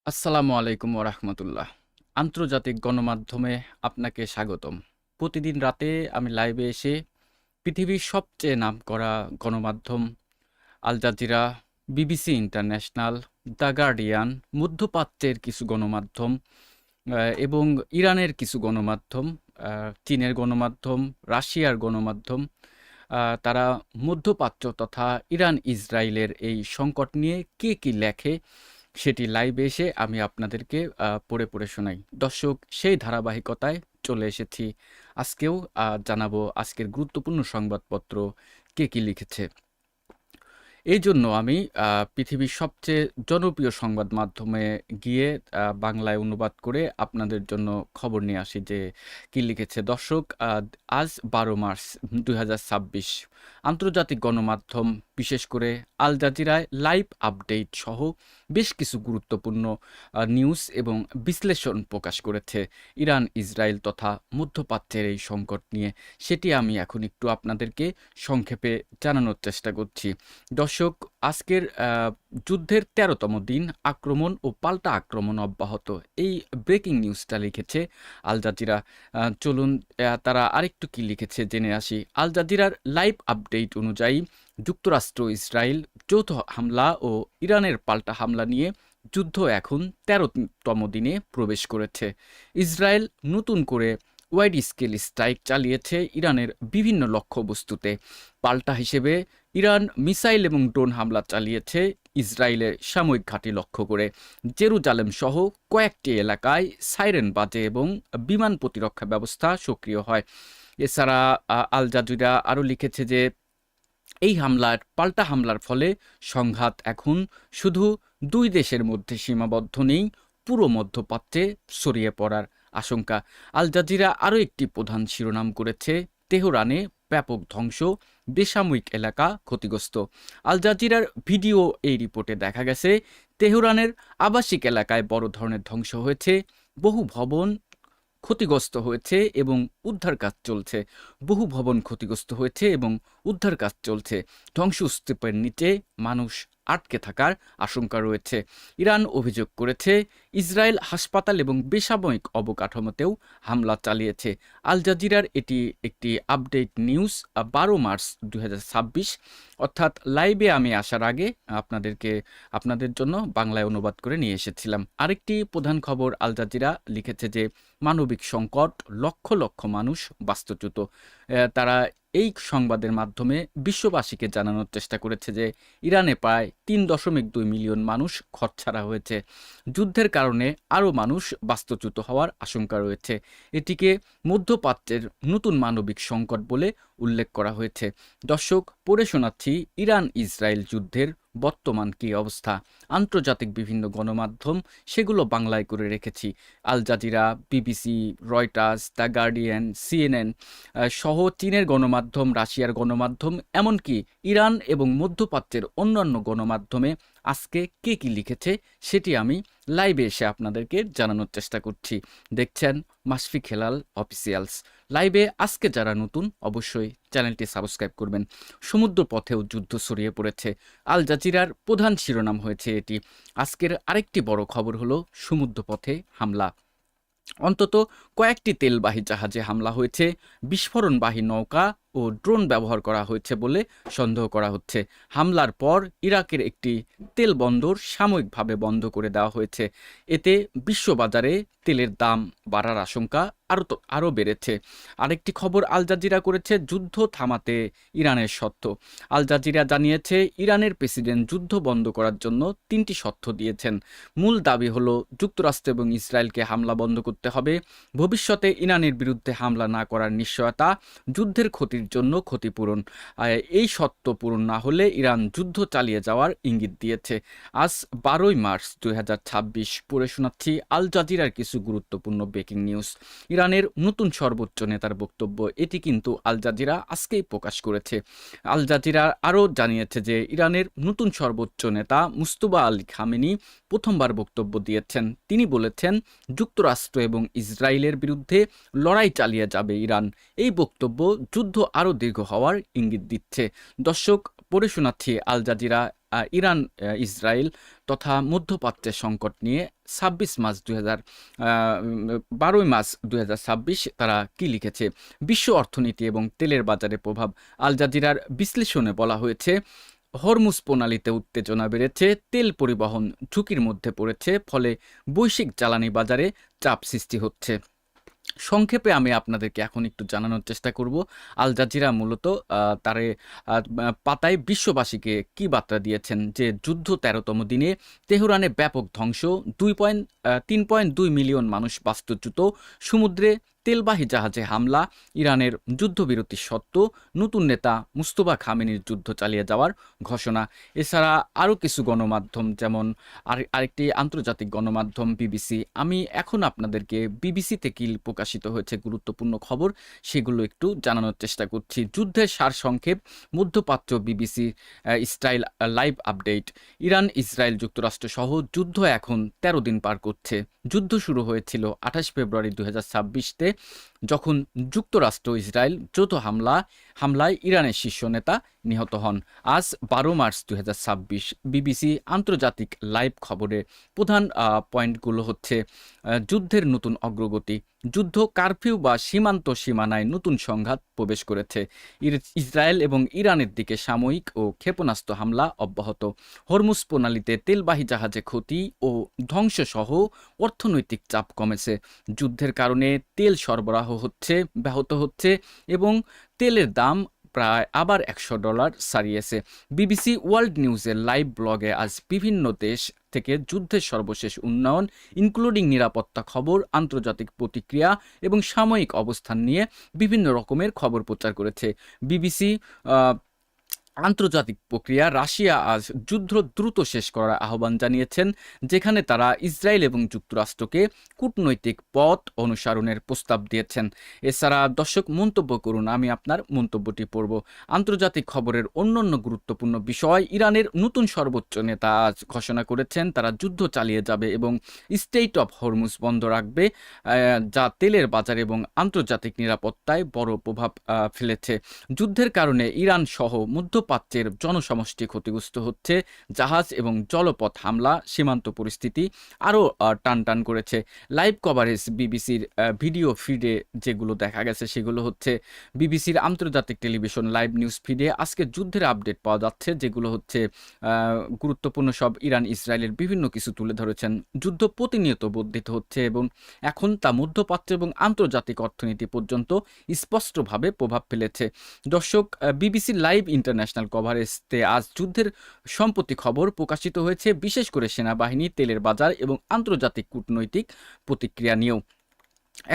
আসসালামু আলাইকুম ওরহমতুল্লাহ। আন্তর্জাতিক গণমাধ্যমে আপনাকে স্বাগতম। প্রতিদিন রাতে আমি লাইভে এসে পৃথিবীর সবচেয়ে নামকরা গণমাধ্যম Al Jazeera, BBC International, the Guardian, মধ্যপ্রাচ্যের কিছু গণমাধ্যম এবং ইরানের কিছু গণমাধ্যম, চীনের গণমাধ্যম, রাশিয়ার গণমাধ্যম, তারা মধ্যপ্রাচ্য তথা ইরান ইসরায়েলের এই সংকট নিয়ে কি লেখে সেটি লাইভে এসে আমি আপনাদেরকে পড়ে পড়ে শোনাই। দর্শক, সেই ধারাবাহিকতায় চলে এসেছি। আজকেও জানাবো আজকের গুরুত্বপূর্ণ সংবাদপত্র কি লিখেছে। এই জন্য আমি পৃথিবীর সবচেয়ে জনপ্রিয় সংবাদ মাধ্যমে গিয়ে বাংলায় অনুবাদ করে আপনাদের জন্য খবর নিয়ে আসি যে কি লিখেছে। দর্শক, আজ 12 মার্চ 2026 আন্তর্জাতিক গণমাধ্যম বিশেষ করে আল জাজিরায় লাইভ আপডেট সহ বেশ কিছু গুরুত্বপূর্ণ নিউজ এবং বিশ্লেষণ প্রকাশ করেছে ইরান ইসরায়েল তথা মধ্যপ্রাচ্যের এই সংকট নিয়ে। সেটি আমি এখন একটু আপনাদেরকে সংক্ষেপে জানানোর চেষ্টা করছি। দর্শক, আজকের যুদ্ধের ১৩তম দিন, আক্রমণ ও পাল্টা আক্রমণ অব্যাহত, এই ব্রেকিং নিউজটা লিখেছে আল জাজিরা। চলুন তারা আরেকটু কি লিখেছে জেনে আসি। আল জাজিরার লাইভ আপডেট অনুযায়ী যুক্তরাষ্ট্র ইসরায়েল যৌথ হামলা ও ইরানের পাল্টা হামলা নিয়ে যুদ্ধ এখন ১৩তম দিনে প্রবেশ করেছে। ইসরায়েল নতুন করে ওয়াইড স্কেল স্ট্রাইক চালিয়েছে ইরানের বিভিন্ন লক্ষ্যবস্তুতে। পাল্টা হিসেবে ইরান মিসাইল এবং ড্রোন হামলা চালিয়েছে ইসরায়েলের সামরিক ঘাঁটি লক্ষ্য করে। জেরুজালেম সহ কয়েকটি এলাকায় সাইরেন বাজে এবং বিমান প্রতিরক্ষা ব্যবস্থা সক্রিয় হয়। এছাড়া আল জাজিরা আরও লিখেছে যে এই পাল্টা হামলার ফলে সংঘাত এখন শুধু দুই দেশের মধ্যে সীমাবদ্ধ নেই, পুরো মধ্যপ্রাচ্যে ছড়িয়ে পড়ার আশঙ্কা। আল জাজিরা আরও একটি প্রধান শিরোনাম করেছে, তেহরানে ব্যাপক ধ্বংস, বেসামরিক এলাকা ক্ষতিগ্রস্ত। আল জাজিরার ভিডিও এই রিপোর্টে দেখা গেছে তেহরানের আবাসিক এলাকায় বড় ধরনের ধ্বংস হয়েছে, বহু ভবন ক্ষতিগ্রস্ত হয়েছে এবং উদ্ধার কাজ চলছে। বহু ভবন ক্ষতিগ্রস্ত হয়েছে এবং উদ্ধার কাজ চলছে। ধ্বংসস্তূপের নিচে মানুষ আটকে থাকার আশঙ্কা রয়েছে। ইরান অভিযোগ করেছে ইসরায়েল হাসপাতাল এবং বেসামরিক অবকাঠামোতেও হামলা চালিয়েছে। আল জাজিরার এটি একটি আপডেট নিউজ 12 মার্চ 2026, অর্থাৎ লাইভে আমি আসার আগে আপনাদের জন্য বাংলায় অনুবাদ করে নিয়ে এসেছিলাম। আরেকটি প্রধান খবর, আল জাজিরা লিখেছে যে মানবিক সংকট, লক্ষ লক্ষ মানুষ বাস্তুচ্যুত। তারা এই সংবাদের মাধ্যমে বিশ্ববাসীকে জানানোর চেষ্টা করেছে যে ইরানে প্রায় ৩.২ মিলিয়ন মানুষ ঘরছাড়া হয়েছে। যুদ্ধের কারণে আরও মানুষ বাস্তুচ্যুত হওয়ার আশঙ্কা রয়েছে। এটিকে মধ্যপ্রাচ্যের নতুন মানবিক সংকট বলে উল্লেখ করা হয়েছে। দর্শক, পড়ে শোনাচ্ছি ইরান ইসরায়েল যুদ্ধের বর্তমান কী অবস্থা। আন্তর্জাতিক বিভিন্ন গণমাধ্যম সেগুলো বাংলায় করে রেখেছি। Al Jazeera, BBC, Reuters, the Guardian, CNN সহ চীনের গণমাধ্যম, রাশিয়ার গণমাধ্যম, এমনকি ইরান এবং মধ্যপ্রাচ্যের অন্যান্য গণমাধ্যমে আজকে কি লিখেছে সেটি আমি লাইভে এসে আপনাদেরকে জানানোর চেষ্টা করছি। দেখছেন মাশফিক হেলাল অফিসিয়ালস। লাইভে আজকে যারা নতুন অবশ্যই চ্যানেলটি সাবস্ক্রাইব করবেন। সমুদ্র পথেও যুদ্ধ ছড়িয়ে পড়েছে। আল জাজিরার প্রধান শিরোনাম হয়েছে এটি। আজকের আরেকটি বড় খবর হলো সমুদ্র পথে হামলা। অন্তত কয়েকটি তেলবাহী জাহাজে হামলা হয়েছে, বিস্ফোরণবাহী নৌকা ও ড্রোন ব্যবহার করা হয়েছে বলে সন্দেহ করা হচ্ছে। হামলার পর ইরাকের একটি তেল বন্দর সাময়িকভাবে বন্ধ করে দেওয়া হয়েছে। এতে বিশ্ববাজারে তেলের দাম বাড়ার আশঙ্কা আরও বেড়েছে। আরেকটি খবর আল জাজিরা করেছে, যুদ্ধ থামাতে ইরানের শর্ত। আল জাজিরা জানিয়েছে ইরানের প্রেসিডেন্ট যুদ্ধ বন্ধ করার জন্য 3টি শর্ত দিয়েছেন। মূল দাবি হলো যুক্তরাষ্ট্র এবং ইসরায়েলকে হামলা বন্ধ করতে হবে, ভবিষ্যতে ইরানের বিরুদ্ধে হামলা না করার নিশ্চয়তা, যুদ্ধের ক্ষতির জন্য ক্ষতিপূরণ। এই শর্ত পূরণ না হলে ইরান যুদ্ধ চালিয়ে যাওয়ার ইঙ্গিত দিয়েছে। আজ 12 মার্চ 2026 পড়ে শোনাচ্ছি আল জাজিরার কিছু গুরুত্বপূর্ণ ব্রেকিং নিউজ। ইরানের নতুন সর্বোচ্চ নেতার বক্তব্য, এটি কিন্তু আল জাজিরা আজকেই প্রকাশ করেছে। আল জাজিরা আরও জানিয়েছে যে ইরানের নতুন সর্বোচ্চ নেতা মুস্তফা আলী খামেনি প্রথমবার বক্তব্য দিয়েছেন। তিনি বলেছেন যুক্তরাষ্ট্র এবং ইসরায়েলের বিরুদ্ধে লড়াই চালিয়ে যাবে ইরান। এই বক্তব্য যুদ্ধ আরও দীর্ঘ হওয়ার ইঙ্গিত দিচ্ছে। দর্শক, পড়ে শোনাচ্ছি আল জাজিরা ইরান ইসরায়েল তথা মধ্যপ্রাচ্যের সংকট নিয়ে 12ই মার্চ 2026 তারা কি লিখেছে। বিশ্ব অর্থনীতি এবং তেলের বাজারে প্রভাব। আল জাজিরার বিশ্লেষণে বলা হয়েছে, হরমুজ প্রণালীতে উত্তেজনা বেড়েছে, তেল পরিবহন ঝুঁকির মধ্যে পড়েছে, ফলে বৈশ্বিক জ্বালানি বাজারে চাপ সৃষ্টি হচ্ছে। সংক্ষেপে আমি আপনাদেরকে এখন একটু জানানোর চেষ্টা করব আল জাজিরা মূলত তারে পাতায় বিশ্ববাসীকে কি বার্তা দিয়েছেন, যে যুদ্ধ 13তম দিনে তেহরানে ব্যাপক ধ্বংস, 3.2 মিলিয়ন মানুষ বাস্তুচ্যুত, সমুদ্রে তেলবাহী জাহাজে হামলা, ইরানের যুদ্ধবিরতি সত্ত্বেও নতুন নেতা মুস্তফা খামেনির যুদ্ধ চালিয়ে যাওয়ার ঘোষণা। এছাড়া আরও কিছু গণমাধ্যম, যেমন আরেকটি আন্তর্জাতিক গণমাধ্যম বিবিসি, আমি এখন আপনাদেরকে বিবিসিতে কি প্রকাশিত হয়েছে গুরুত্বপূর্ণ খবর সেগুলো একটু জানানোর চেষ্টা করছি। যুদ্ধের সারসংক্ষেপ, মধ্যপ্রাচ্য BBC style live update. Iran Israel যুক্তরাষ্ট্র সহ যুদ্ধ এখন 13 দিন পার করছে। যুদ্ধ শুরু হয়েছিল 28 ফেব্রুয়ারি 2026-তে, যখন যুক্তরাষ্ট্র ইসরায়েল যৌথ হামলায় ইরানের শীর্ষ নেতা নিহত হন। আজ 12 মার্চ 2026 বিবিসি আন্তর্জাতিক লাইভ খবরের প্রধান পয়েন্টগুলো হচ্ছে, যুদ্ধের নতুন অগ্রগতি, যুদ্ধ কারফিউ বা সীমান্ত সীমানায় নতুন সংঘাত প্রবেশ করেছে, ইসরায়েল এবং ইরানের দিকে সাময়িক ও ক্ষেপণাস্ত্র হামলা অব্যাহত, হরমুজ প্রণালীতে তেলবাহী জাহাজে ক্ষতি ও ধ্বংসসহ অর্থনৈতিক চাপ কমেছে, যুদ্ধের কারণে তেল সরবরাহ ব্যাহত হচ্ছে এবং তেলের দাম প্রায় আবার $100 ছাড়িয়েছে। বিবিসি ওয়ার্ল্ড নিউজের লাইভ ব্লগে আজ বিভিন্ন দেশ থেকে যুদ্ধের সর্বশেষ উন্নয়ন, ইনক্লুডিং নিরাপত্তা খবর, আন্তর্জাতিক প্রতিক্রিয়া এবং সাময়িক অবস্থান নিয়ে বিভিন্ন রকমের খবর প্রচার করেছে। বিবিসি আন্তর্জাতিক প্রক্রিয়া, রাশিয়া আজ যুদ্ধ দ্রুত শেষ করার আহ্বান জানিয়েছেন, যেখানে তারা ইসরায়েল এবং যুক্তরাষ্ট্রকে কূটনৈতিক পথ অনুসরণের প্রস্তাব দিয়েছেন। এছাড়া দর্শক মন্তব্য করুন, আমি আপনার মন্তব্যটি পড়ব। আন্তর্জাতিক খবরের অন্যান্য গুরুত্বপূর্ণ বিষয়, ইরানের নতুন সর্বোচ্চ নেতা আজ ঘোষণা করেছেন তারা যুদ্ধ চালিয়ে যাবে এবং স্টেট অফ হরমুজ বন্ধ রাখবে, যা তেলের বাজার এবং আন্তর্জাতিক নিরাপত্তায় বড় প্রভাব ফেলেছে। যুদ্ধের কারণে ইরান সহ মধ্যপ্রাচ্যের জনসমষ্টি ক্ষতিগ্রস্ত হচ্ছে, জাহাজ এবং জলপথ হামলা সীমান্ত পরিস্থিতি আরও টান করেছে। লাইভ কভারেজ বিবিসির ভিডিও ফিডে যেগুলো দেখা গেছে সেগুলো হচ্ছে, বিবিসির আন্তর্জাতিক টেলিভিশন লাইভ নিউজ ফিডে আজকে যুদ্ধের আপডেট পাওয়া যাচ্ছে, যেগুলো হচ্ছে গুরুত্বপূর্ণ সব ইরান ইসরায়েলের বিভিন্ন কিছু তুলে ধরেছেন। যুদ্ধ প্রতিনিয়ত বর্ধিত হচ্ছে এবং এখন তা মধ্যপ্রাচ্য এবং আন্তর্জাতিক অর্থনীতি পর্যন্ত স্পষ্টভাবে প্রভাব ফেলেছে। দর্শক, বিবিসি লাইভ ইন্টারন্যাশনাল কভারেজতে আজ যুদ্ধের সম্প্রতি খবর প্রকাশিত হয়েছে, বিশেষ করে সেনাবাহিনী, তেলের বাজার এবং আন্তর্জাতিক কূটনৈতিক প্রতিক্রিয়া নিয়েও।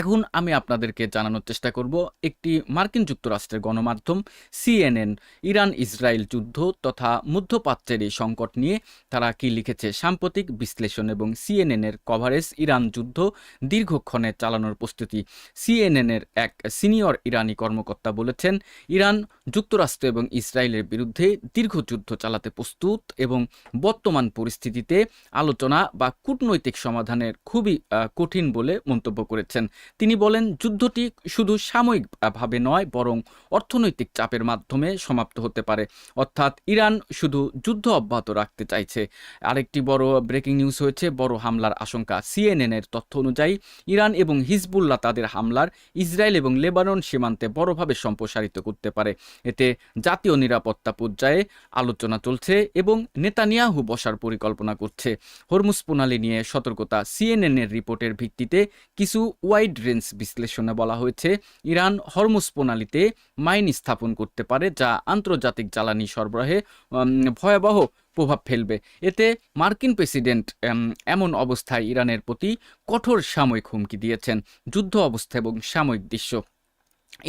এখন আমি আপনাদেরকে জানানোর চেষ্টা করব একটি মার্কিন যুক্তরাষ্ট্রের গণমাধ্যম সিএনএন ইরান ইসরায়েল যুদ্ধ তথা মধ্যপ্রাচ্যের এই সংকট নিয়ে তারা কি লিখেছে। সাম্প্রতিক বিশ্লেষণ এবং সিএনএনের কভারেজ, ইরান যুদ্ধ দীর্ঘক্ষণে চালানোর প্রস্তুতি। সিএনএনের এক সিনিয়র ইরানি কর্মকর্তা বলেছেন, ইরান যুক্তরাষ্ট্র এবং ইসরায়েলের বিরুদ্ধে দীর্ঘ যুদ্ধ চালাতে প্রস্তুত এবং বর্তমান পরিস্থিতিতে আলোচনা বা কূটনৈতিক সমাধানের খুবই কঠিন বলে মন্তব্য করেছেন। তিনি বলেন, যুদ্ধটি শুধু সাময়িকভাবে নয় বরং অর্থনৈতিক চাপের মাধ্যমে সমাপ্ত হতে পারে, অর্থাৎ ইরান শুধু যুদ্ধ অব্যাহত রাখতে চাইছে। আরেকটি বড় ব্রেকিং নিউজ হয়েছে, বড় হামলার আশঙ্কা। সিএনএনের তথ্য অনুযায়ী ইরান এবং হিজবুল্লাহ তাদের হামলার ইসরায়েল এবং লেবানন সীমান্তে বড়ভাবে সম্প্রসারিত করতে পারে। এতে জাতীয় নিরাপত্তা পর্যায়ে আলোচনা চলছে এবং নেতানিয়াহু বসার পরিকল্পনা করছে। হরমুজ প্রণালী নিয়ে সতর্কতা। সিএনএনের রিপোর্টের ভিত্তিতে কিছু ওয়াইড রেঞ্জ বিশ্লেষণে বলা হয়েছে, ইরান হরমুজ প্রণালীতে মাইন স্থাপন করতে পারে, যা আন্তর্জাতিক জ্বালানি সরবরাহে ভয়াবহ প্রভাব ফেলবে। এতে মার্কিন প্রেসিডেন্ট এমন অবস্থায় ইরানের প্রতি কঠোর সাময়িক হুমকি দিয়েছেন। যুদ্ধ অবস্থা এবং সাময়িক দৃশ্য,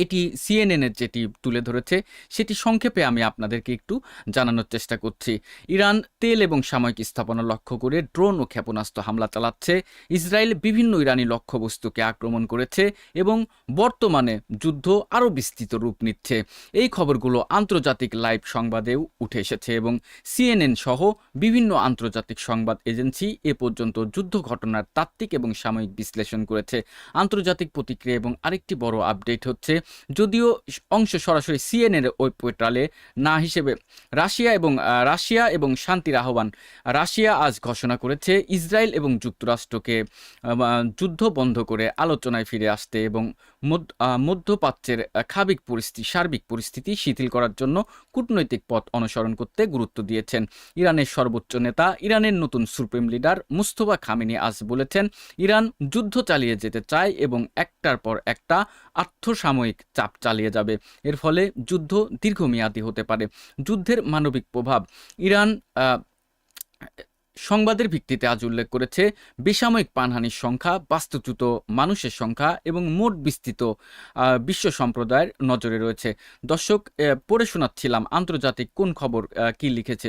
এটি সিএনএনের যেটি তুলে ধরেছে সেটি সংক্ষেপে আমি আপনাদেরকে একটু জানানোর চেষ্টা করছি। ইরান তেল এবং সাময়িক স্থাপনা লক্ষ্য করে ড্রোন ও ক্ষেপণাস্ত্র হামলা চালাচ্ছে। ইসরায়েল বিভিন্ন ইরানি লক্ষ্যবস্তুকে আক্রমণ করেছে এবং বর্তমানে যুদ্ধ আরও বিস্তৃত রূপ নিচ্ছে। এই খবরগুলো আন্তর্জাতিক লাইভ সংবাদেও উঠে এসেছে এবং সিএনএন সহ বিভিন্ন আন্তর্জাতিক সংবাদ এজেন্সি এ পর্যন্ত যুদ্ধ ঘটনার তাত্ত্বিক এবং সাময়িক বিশ্লেষণ করেছে। আন্তর্জাতিক প্রতিক্রিয়া এবং আরেকটি বড় আপডেট হচ্ছে, হচ্ছে, যদিও অংশ সরাসরি সিএনএন ওয়েব পোর্টালে না হিসেবে রাশিয়া এবং শান্তির আহ্বান। রাশিয়া আজ ঘোষণা করেছে ইসরায়েল এবং যুক্তরাষ্ট্রকে যুদ্ধ বন্ধ করে আলোচনায় ফিরে আসতে এবং মধ্যপ্রাচ্যের সার্বিক পরিস্থিতি শিথিল করার জন্য কূটনৈতিক পথ অনুসরণ করতে গুরুত্ব দিয়েছেন। ইরানের সর্বোচ্চ নেতা, ইরানের নতুন সুপ্রিম লিডার মুস্তফা খামেনি আজ বলেছেন, ইরান যুদ্ধ চালিয়ে যেতে চায় এবং একটার পর একটা আর্থসাময়িক চাপ চালিয়ে যাবে। এর ফলে যুদ্ধ দীর্ঘমেয়াদী হতে পারে। যুদ্ধের মানবিক প্রভাব। ইরান সংবাদের ভিত্তিতে আজ উল্লেখ করেছে, বেসামরিক প্রাণহানির সংখ্যা, বাস্তুচ্যুত মানুষের সংখ্যা এবং মোট বিস্তৃত বিশ্ব সম্প্রদায়ের নজরে রয়েছে। দর্শক, পড়ে শোনাচ্ছিলাম আন্তর্জাতিক কোন খবর কি লিখেছে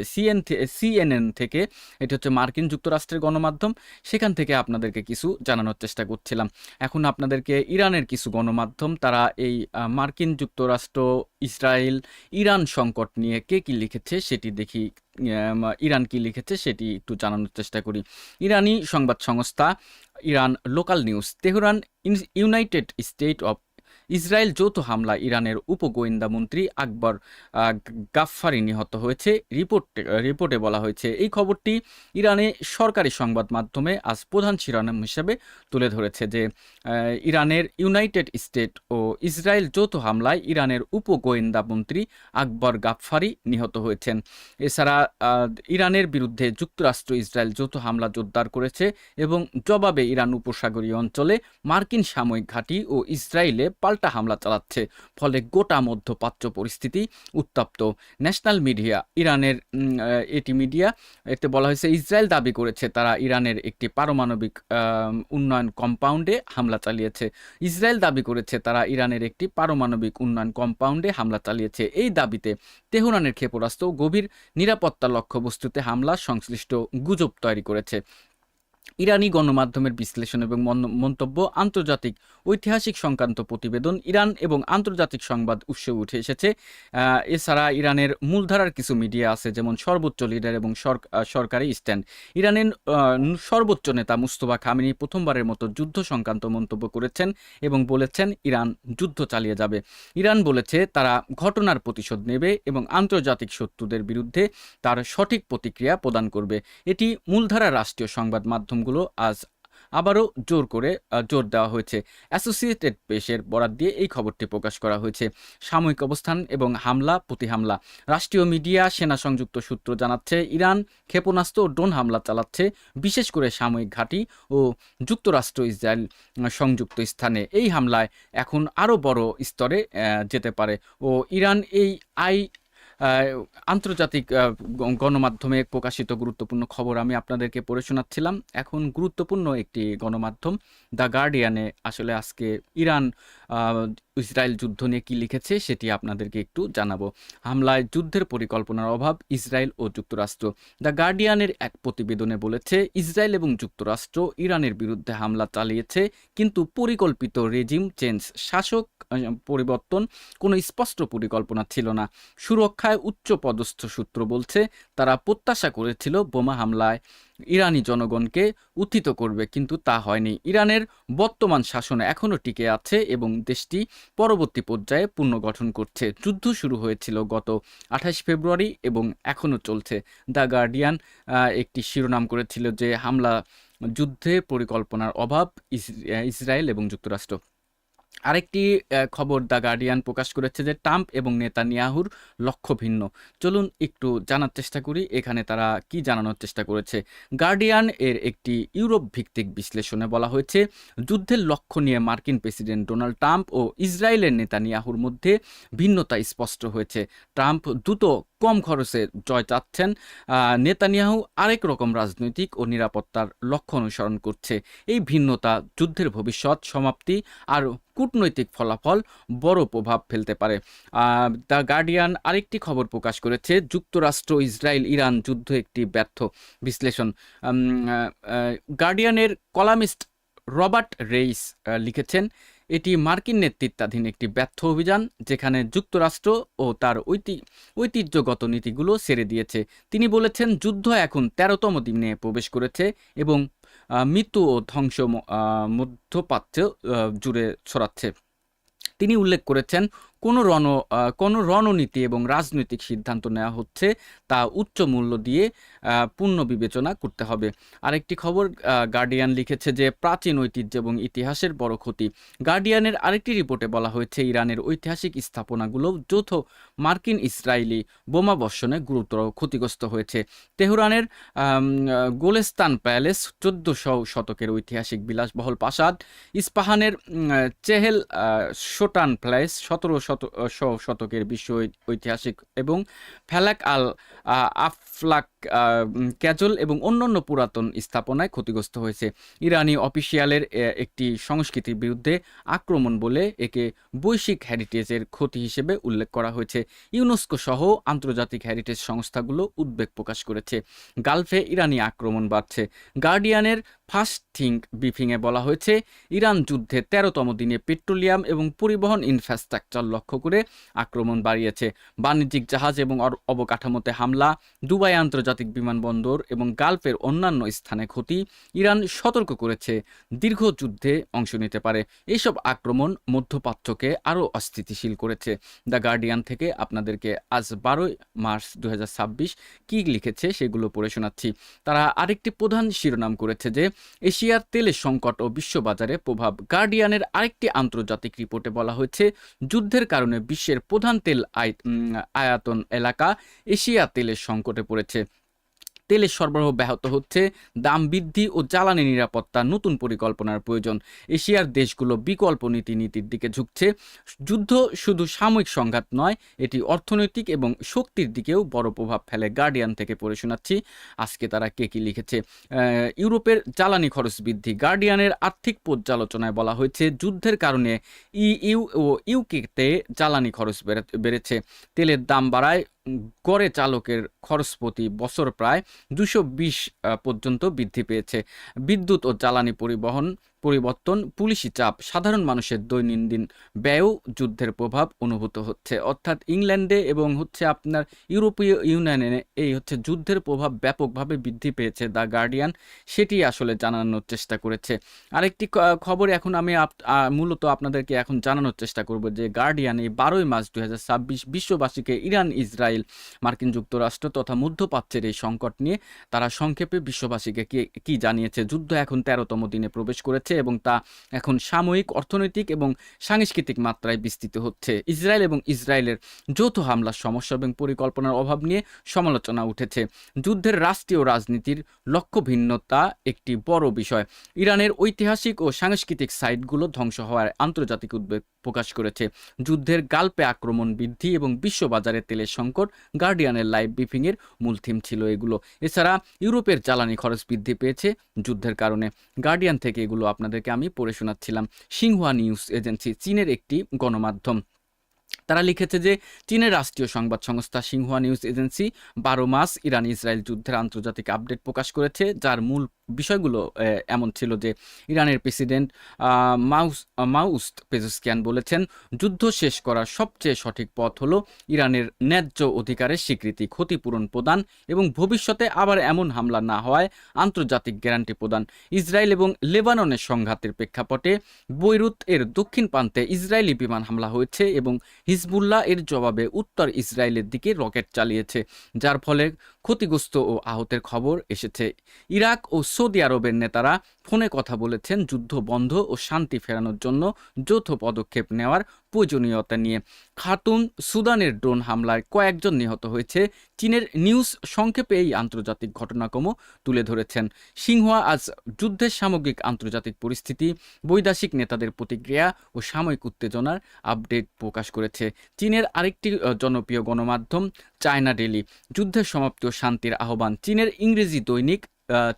সিএনএন থেকে। এটি হচ্ছে মার্কিন যুক্তরাষ্ট্রের গণমাধ্যম, সেখান থেকে আপনাদেরকে কিছু জানানোর চেষ্টা করছিলাম। এখন আপনাদেরকে ইরানের কিছু গণমাধ্যম, তারা এই মার্কিন যুক্তরাষ্ট্র, ইসরায়েল, ইরান সংকট নিয়ে কে কি লিখেছে সেটি দেখি। ইরান কি লিখেছে সেটি একটু জানানোর চেষ্টা করি। ইরানি সংবাদ সংস্থা Iran local news, Tehran, United state of Israel যৌথ হামলায় ইরানের উপগোয়েন্দা মন্ত্রী আকবর গাফফারি নিহত হয়েছে। রিপোর্টে বলা হয়েছে, এই খবরটি ইরানে সরকারি সংবাদ মাধ্যমে আজ প্রধান শিরোনাম হিসেবে তুলে ধরেছে যে ইরানের ইউনাইটেড স্টেট ও ইসরায়েল যৌথ হামলায় ইরানের উপগোয়েন্দা মন্ত্রী আকবর গাফফারি নিহত হয়েছেন। এছাড়া ইরানের বিরুদ্ধে যুক্তরাষ্ট্র ইসরায়েল যৌথ হামলা জোরদার করেছে এবং জবাবে ইরান উপসাগরীয় অঞ্চলে মার্কিন সামরিক ঘাঁটি ও ইসরায়েলে পাল্টা হামলা চালাচ্ছে। ফলে গোটা মধ্যপ্রাচ্য পরিস্থিতি উত্তপ্ত। ন্যাশনাল মিডিয়া, ইরানের এটি মিডিয়া, এতে বলা হয়েছে, ইসরায়েল দাবি করেছে তারা ইরানের একটি পারমাণবিক উন্নয়ন কম্পাউন্ডে হামলা চালিয়েছে। ইসরায়েল দাবি করেছে তারা ইরানের একটি পারমাণবিক উন্নয়ন কম্পাউন্ডে হামলা চালিয়েছে। এই দাবিতে তেহরানের ক্ষেপণাস্ত্র গভীর নিরাপত্তা লক্ষ্যবস্তুতে হামলা সংশ্লিষ্ট গুজব তৈরি করেছে। ইরানি গণমাধ্যমের বিশ্লেষণ এবং মন্তব্য। আন্তর্জাতিক ঐতিহাসিক সংক্রান্ত প্রতিবেদন ইরান এবং আন্তর্জাতিক সংবাদ উৎসে উঠে এসেছে। এছাড়া ইরানের মূলধারার কিছু মিডিয়া আছে, যেমন সর্বোচ্চ লিডার এবং সরকারি স্ট্যান্ড। ইরানের সর্বোচ্চ নেতা মুস্তফা খামেনি প্রথমবারের মতো যুদ্ধ সংক্রান্ত মন্তব্য করেছেন এবং বলেছেন ইরান যুদ্ধ চালিয়ে যাবে। ইরান বলেছে তারা ঘটনার প্রতিশোধ নেবে এবং আন্তর্জাতিক শত্রুদের বিরুদ্ধে তার সঠিক প্রতিক্রিয়া প্রদান করবে। এটি মূলধারা রাষ্ট্রীয় সংবাদ মাধ্যমগুলো আজ আবারও জোর দেওয়া হয়েছে। অ্যাসোসিয়েটেড প্রেসের বরাত দিয়ে এই খবরটি প্রকাশ করা হয়েছে। সাময়িক অবস্থান এবং প্রতি হামলা। রাষ্ট্রীয় মিডিয়া, সেনা সংযুক্ত সূত্র জানাচ্ছে, ইরান ক্ষেপণাস্ত্র ও ড্রোন হামলা চালাচ্ছে, বিশেষ করে সামরিক ঘাঁটি ও যুক্তরাষ্ট্র ইসরায়েল সংযুক্ত স্থানে। এই হামলায় এখন আরও বড় স্তরে যেতে পারে। ও ইরান এই আন্তর্জাতিক গণমাধ্যমে প্রকাশিত গুরুত্বপূর্ণ খবর আমি আপনাদেরকে পড়ে শোনাচ্ছিলাম। এখন গুরুত্বপূর্ণ একটি গণমাধ্যম দ্য গার্ডিয়ানে আসলে আজকে ইরান ইসরায়েল যুদ্ধ নিয়ে কি লিখেছে সেটি আপনাদেরকে একটু জানাবো। হামলায় যুদ্ধের পরিকল্পনার অভাব, ইসরায়েল ও যুক্তরাষ্ট্র। দ্য গার্ডিয়ানের এক প্রতিবেদনে বলেছে, ইসরায়েল এবং যুক্তরাষ্ট্র ইরানের বিরুদ্ধে হামলা চালিয়েছে, কিন্তু পরিকল্পিত রেজিম চেঞ্জ, শাসক পরিবর্তন, কোনো স্পষ্ট পরিকল্পনা ছিল না। সুরক্ষায় উচ্চ পদস্থ সূত্র বলছে, তারা প্রত্যাশা করেছিল বোমা হামলায় ইরানি জনগণকে উত্থিত করবে, কিন্তু তা হয়নি। ইরানের বর্তমান শাসন এখনও টিকে আছে এবং দেশটি পরবর্তী পর্যায়ে পুনর্গঠন করছে। যুদ্ধ শুরু হয়েছিল গত 28 ফেব্রুয়ারি এবং এখনও চলছে। দ্য গার্ডিয়ান একটি শিরোনাম করেছিল যে হামলা যুদ্ধে পরিকল্পনার অভাব, ইসরায়েল এবং যুক্তরাষ্ট্র। আরেকটি খবর দ্য গার্ডিয়ান প্রকাশ করেছে যে ট্রাম্প এবং নেতানিয়াহুর লক্ষ্য ভিন্ন। চলুন একটু জানার চেষ্টা করি এখানে তারা কি জানানোর চেষ্টা করেছে। গার্ডিয়ান এর একটি ইউরোপ ভিত্তিক বিশ্লেষণে বলা হয়েছে, যুদ্ধের লক্ষ্য নিয়ে মার্কিন প্রেসিডেন্ট ডোনাল্ড ট্রাম্প ও ইসরায়েলের নেতানিয়াহুর মধ্যে ভিন্নতা স্পষ্ট হয়েছে। ট্রাম্প দ্রুত কম খরচে জয় চাচ্ছেন, নেতানিয়াহু আরেক রকম রাজনৈতিক ও নিরাপত্তার লক্ষ্য অনুসরণ করছে। এই ভিন্নতা যুদ্ধের ভবিষ্যৎ সমাপ্তি আর কূটনৈতিক ফলাফল বড় প্রভাব ফেলতে পারে। দ্য গার্ডিয়ান আরেকটি খবর প্রকাশ করেছে, যুক্তরাষ্ট্র, ইসরায়েল, ইরান যুদ্ধ একটি ব্যর্থ বিশ্লেষণ। গার্ডিয়ানের কলামিস্ট রবার্ট রেইস লিখেছেন, এটি মার্কিন নেতৃত্বাধীন একটি ব্যর্থ অভিযান, যেখানে যুক্তরাষ্ট্র ও তার ঐতিহ্যগত নীতিগুলো ছেড়ে দিয়েছে। তিনি বলেছেন, যুদ্ধ এখন 13তম দিনে প্রবেশ করেছে এবং মৃত্যু ও ধ্বংস মধ্যপ্রাচ্য জুড়ে ছড়াচ্ছে। তিনি উল্লেখ করেছেন, কোনো রণনীতি এবং রাজনৈতিক সিদ্ধান্ত নেওয়া হচ্ছে তা উচ্চ মূল্য দিয়ে পূর্ণ বিবেচনা করতে হবে। আরেকটি খবর, গার্ডিয়ান লিখেছে যে প্রাচীন ঐতিহ্য এবং ইতিহাসের বড় ক্ষতি। গার্ডিয়ানের আরেকটি রিপোর্টে বলা হয়েছে, ইরানের ঐতিহাসিক স্থাপনাগুলো যৌথ মার্কিন ইসরায়েলি বোমা বর্ষণে গুরুতর ক্ষতিগ্রস্ত হয়েছে। তেহরানের গোলেস্তান প্যালেস 1400 শতকের ঐতিহাসিক বিলাসবহুল প্রাসাদ, ইস্পাহানের চেহেল শোটান প্যালেস 1700 শতকের বিশ্ব ঐতিহাসিক, এবং ফ্যালাক আল আফলাক ক্যাজল এবং অন্যান্য পুরাতন স্থাপনায় ক্ষতিগ্রস্ত হয়েছে। ইরানি অফিসিয়ালের একটি সংস্কৃতির বিরুদ্ধে আক্রমণ বলে একে বৈশ্বিক হেরিটেজের ক্ষতি হিসেবে উল্লেখ করা হয়েছে। ইউনেস্কো সহ আন্তর্জাতিক হেরিটেজ সংস্থাগুলো উদ্বেগ প্রকাশ করেছে। গালফে ইরানি আক্রমণ বাড়ছে। গার্ডিয়ানের ফার্স্ট থিঙ্ক ব্রিফিংয়ে বলা হয়েছে, ইরান যুদ্ধে 13তম দিনে পেট্রোলিয়াম এবং পরিবহন ইনফ্রাস্ট্রাকচার লক্ষ্য করে আক্রমণ বাড়িয়েছে। বাণিজ্যিক জাহাজ এবং অবকাঠামোতে হামলা, দুবাই আন্তর্জাতিক বিমানবন্দর এবং গালফের অন্যান্য স্থানে ক্ষতি। ইরান সতর্ক করেছে দীর্ঘ যুদ্ধে অংশ নিতে পারে। এইসব আক্রমণ মধ্যপ্রাচ্যকে আরও অস্থিতিশীল করেছে। দ্য গার্ডিয়ান থেকে আপনাদেরকে আজ 12 মার্চ 2026 কি লিখেছে সেগুলো পড়ে শোনাচ্ছি। তারা আরেকটি প্রধান শিরোনাম করেছে যে এশিয়ার তেলের সংকট ও বিশ্ববাজারে প্রভাব। গার্ডিয়ানের আরেকটি আন্তর্জাতিক রিপোর্টে বলা হয়েছে, যুদ্ধের কারণে বিশ্বের প্রধান তেল আয়াতন এলাকা এশিয়া তেলের সংকটে পড়েছে। তেলের সরবরাহ ব্যাহত হচ্ছে, দাম বৃদ্ধি ও জ্বালানি নিরাপত্তা নতুন পরিকল্পনার প্রয়োজন। এশিয়ার দেশগুলো বিকল্প নীতির দিকে ঝুঁকছে। যুদ্ধ শুধু সাময়িক সংঘাত নয়, এটি অর্থনৈতিক এবং শক্তির দিকেও বড় প্রভাব ফেলে। গার্ডিয়ান থেকে পড়ে শোনাচ্ছি আজকে তারা কি লিখেছে। ইউরোপের জ্বালানি খরচ বৃদ্ধি। গার্ডিয়ানের আর্থিক পর্যালোচনায় বলা হয়েছে, যুদ্ধের কারণে ইইউ ও ইউকেতে জ্বালানি খরচ বেড়েছে। তেলের দাম বাড়ায় গড়ে চালকের খরচ প্রতি বছর প্রায় 220 পর্যন্ত বৃদ্ধি পেয়েছে। বিদ্যুৎ ও জ্বালানি পরিবর্তন, পুলিশি চাপ, সাধারণ মানুষের দৈনন্দিন ব্যয়ও যুদ্ধের প্রভাব অনুভূত হচ্ছে। অর্থাৎ ইংল্যান্ডে এবং আপনার ইউরোপীয় ইউনিয়নে এই যুদ্ধের প্রভাব ব্যাপকভাবে বৃদ্ধি পেয়েছে। দ্য গার্ডিয়ান সেটি আসলে জানানোর চেষ্টা করেছে। আরেকটি খবর এখন আমি মূলত আপনাদেরকে এখন জানানোর চেষ্টা করব যে গার্ডিয়ান এই 12 মার্চ 2026 বিশ্ববাসীকে ইরান, ইসরায়েল, মার্কিন যুক্তরাষ্ট্র তথা মধ্যপ্রাচ্যের এই সংকট নিয়ে তারা সংক্ষেপে বিশ্ববাসীকে কি জানিয়েছে। যুদ্ধ এখন 13তম দিনে প্রবেশ করেছে এবং তা এখন সাময়িক, অর্থনৈতিক এবং সাংস্কৃতিক মাত্রায় বিস্তৃত হচ্ছে। ইসরায়েল এবং ইসরায়েলের যৌথ হামলার সমস্যা এবং পরিকল্পনার অভাব নিয়ে সমালোচনা উঠেছে। যুদ্ধের রাষ্ট্রীয় রাজনীতির লক্ষ্য ভিন্নতা একটি বড় বিষয়। ইরানের ঐতিহাসিক ও সাংস্কৃতিক সাইটগুলো ধ্বংস হওয়ার আন্তর্জাতিক উদ্বেগ প্রকাশ করেছে। যুদ্ধের গালপে আক্রমণ বৃদ্ধি এবং বিশ্ববাজারে তেলের সংকট গার্ডিয়ানের লাইভ ব্রিফিংয়ের মূল থিম ছিল এগুলো। এছাড়া ইউরোপের জ্বালানি খরচ বৃদ্ধি পেয়েছে যুদ্ধের কারণে। গার্ডিয়ান থেকে এগুলো আপনাদেরকে আমি পড়ে শোনাচ্ছিলাম। সিনহুয়া নিউজ এজেন্সি চীনের একটি গণমাধ্যম। তারা লিখেছে যে চীনের রাষ্ট্রীয় সংবাদ সংস্থা Xinhua news agency 12 March Iran Israel যুদ্ধের আন্তর্জাতিক আপডেট প্রকাশ করেছে, যার মূল বিষয়গুলো এমন ছিল যে ইরানের প্রেসিডেন্ট মাউস পেজেশকিয়ান বলেছেন, যুদ্ধ শেষ করার সবচেয়ে সঠিক পথ হলো ইরানের ন্যায্য অধিকারের স্বীকৃতি, ক্ষতিপূরণ প্রদান এবং ভবিষ্যতে আবার এমন হামলা না হওয়ায় আন্তর্জাতিক গ্যারান্টি প্রদান। ইসরায়েল এবং লেবাননের সংঘাতের প্রেক্ষাপটে বৈরুত এর দক্ষিণ প্রান্তে ইসরায়েলি বিমান হামলা হয়েছে এবং হিজবুল্লাহ এর জবাবে উত্তর ইসরায়েলের দিকে রকেট চালিয়েছে, যার ফলে ক্ষতিগ্রস্ত ও আহতের খবর এসেছে। ইরাক ও সৌদি আরবের নেতারা ফোনে কথা বলেছেন যুদ্ধ বন্ধ ও শান্তি ফেরানোর জন্য যৌথ পদক্ষেপ নেওয়ার প্রয়োজনীয়তা নিয়ে। খার্তুম সুদানের ড্রোন হামলায় কয়েকজন নিহত হয়েছে। চীনের নিউজ সংক্ষেপে এই আন্তর্জাতিক ঘটনাক্রম তুলে ধরেছেন। সিনহুয়া আজ যুদ্ধের সামগ্রিক আন্তর্জাতিক পরিস্থিতি, বৈদেশিক নেতাদের প্রতিক্রিয়া ও সাময়িক উত্তেজনার আপডেট প্রকাশ করেছে। চীনের আরেকটি জনপ্রিয় গণমাধ্যম চায়না ডেইলি যুদ্ধের সমাপ্তি ও শান্তির আহ্বান। চীনের ইংরেজি দৈনিক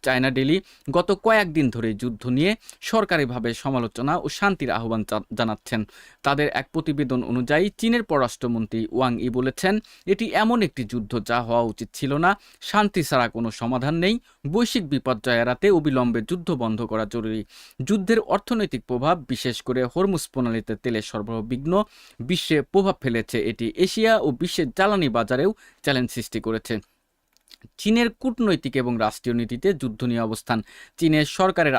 চায়না ডেইলি গত কয়েকদিন ধরে যুদ্ধ নিয়ে সরকারিভাবে সমালোচনা ও শান্তির আহ্বান জানাচ্ছেন। তাদের এক প্রতিবেদন অনুযায়ী চীনের পররাষ্ট্রমন্ত্রী ওয়াং ই বলেছেন, এটি এমন একটি যুদ্ধ যা হওয়া উচিত ছিল না। শান্তি ছাড়া কোনো সমাধান নেই। বৈশ্বিক বিপর্যয় এড়াতে অবিলম্বে যুদ্ধ বন্ধ করা জরুরি। যুদ্ধের অর্থনৈতিক প্রভাব, বিশেষ করে হরমুজ প্রণালীতে তেলের সরবরাহ বিঘ্ন, বিশ্বে প্রভাব ফেলেছে। এটি এশিয়া ও বিশ্বের জ্বালানি বাজারেও চ্যালেঞ্জ সৃষ্টি করেছে। চীনের কূটনৈতিক এবং রাষ্ট্রীয় নীতিতে যুদ্ধ নিয়ে অবস্থান। চীনের সরকারের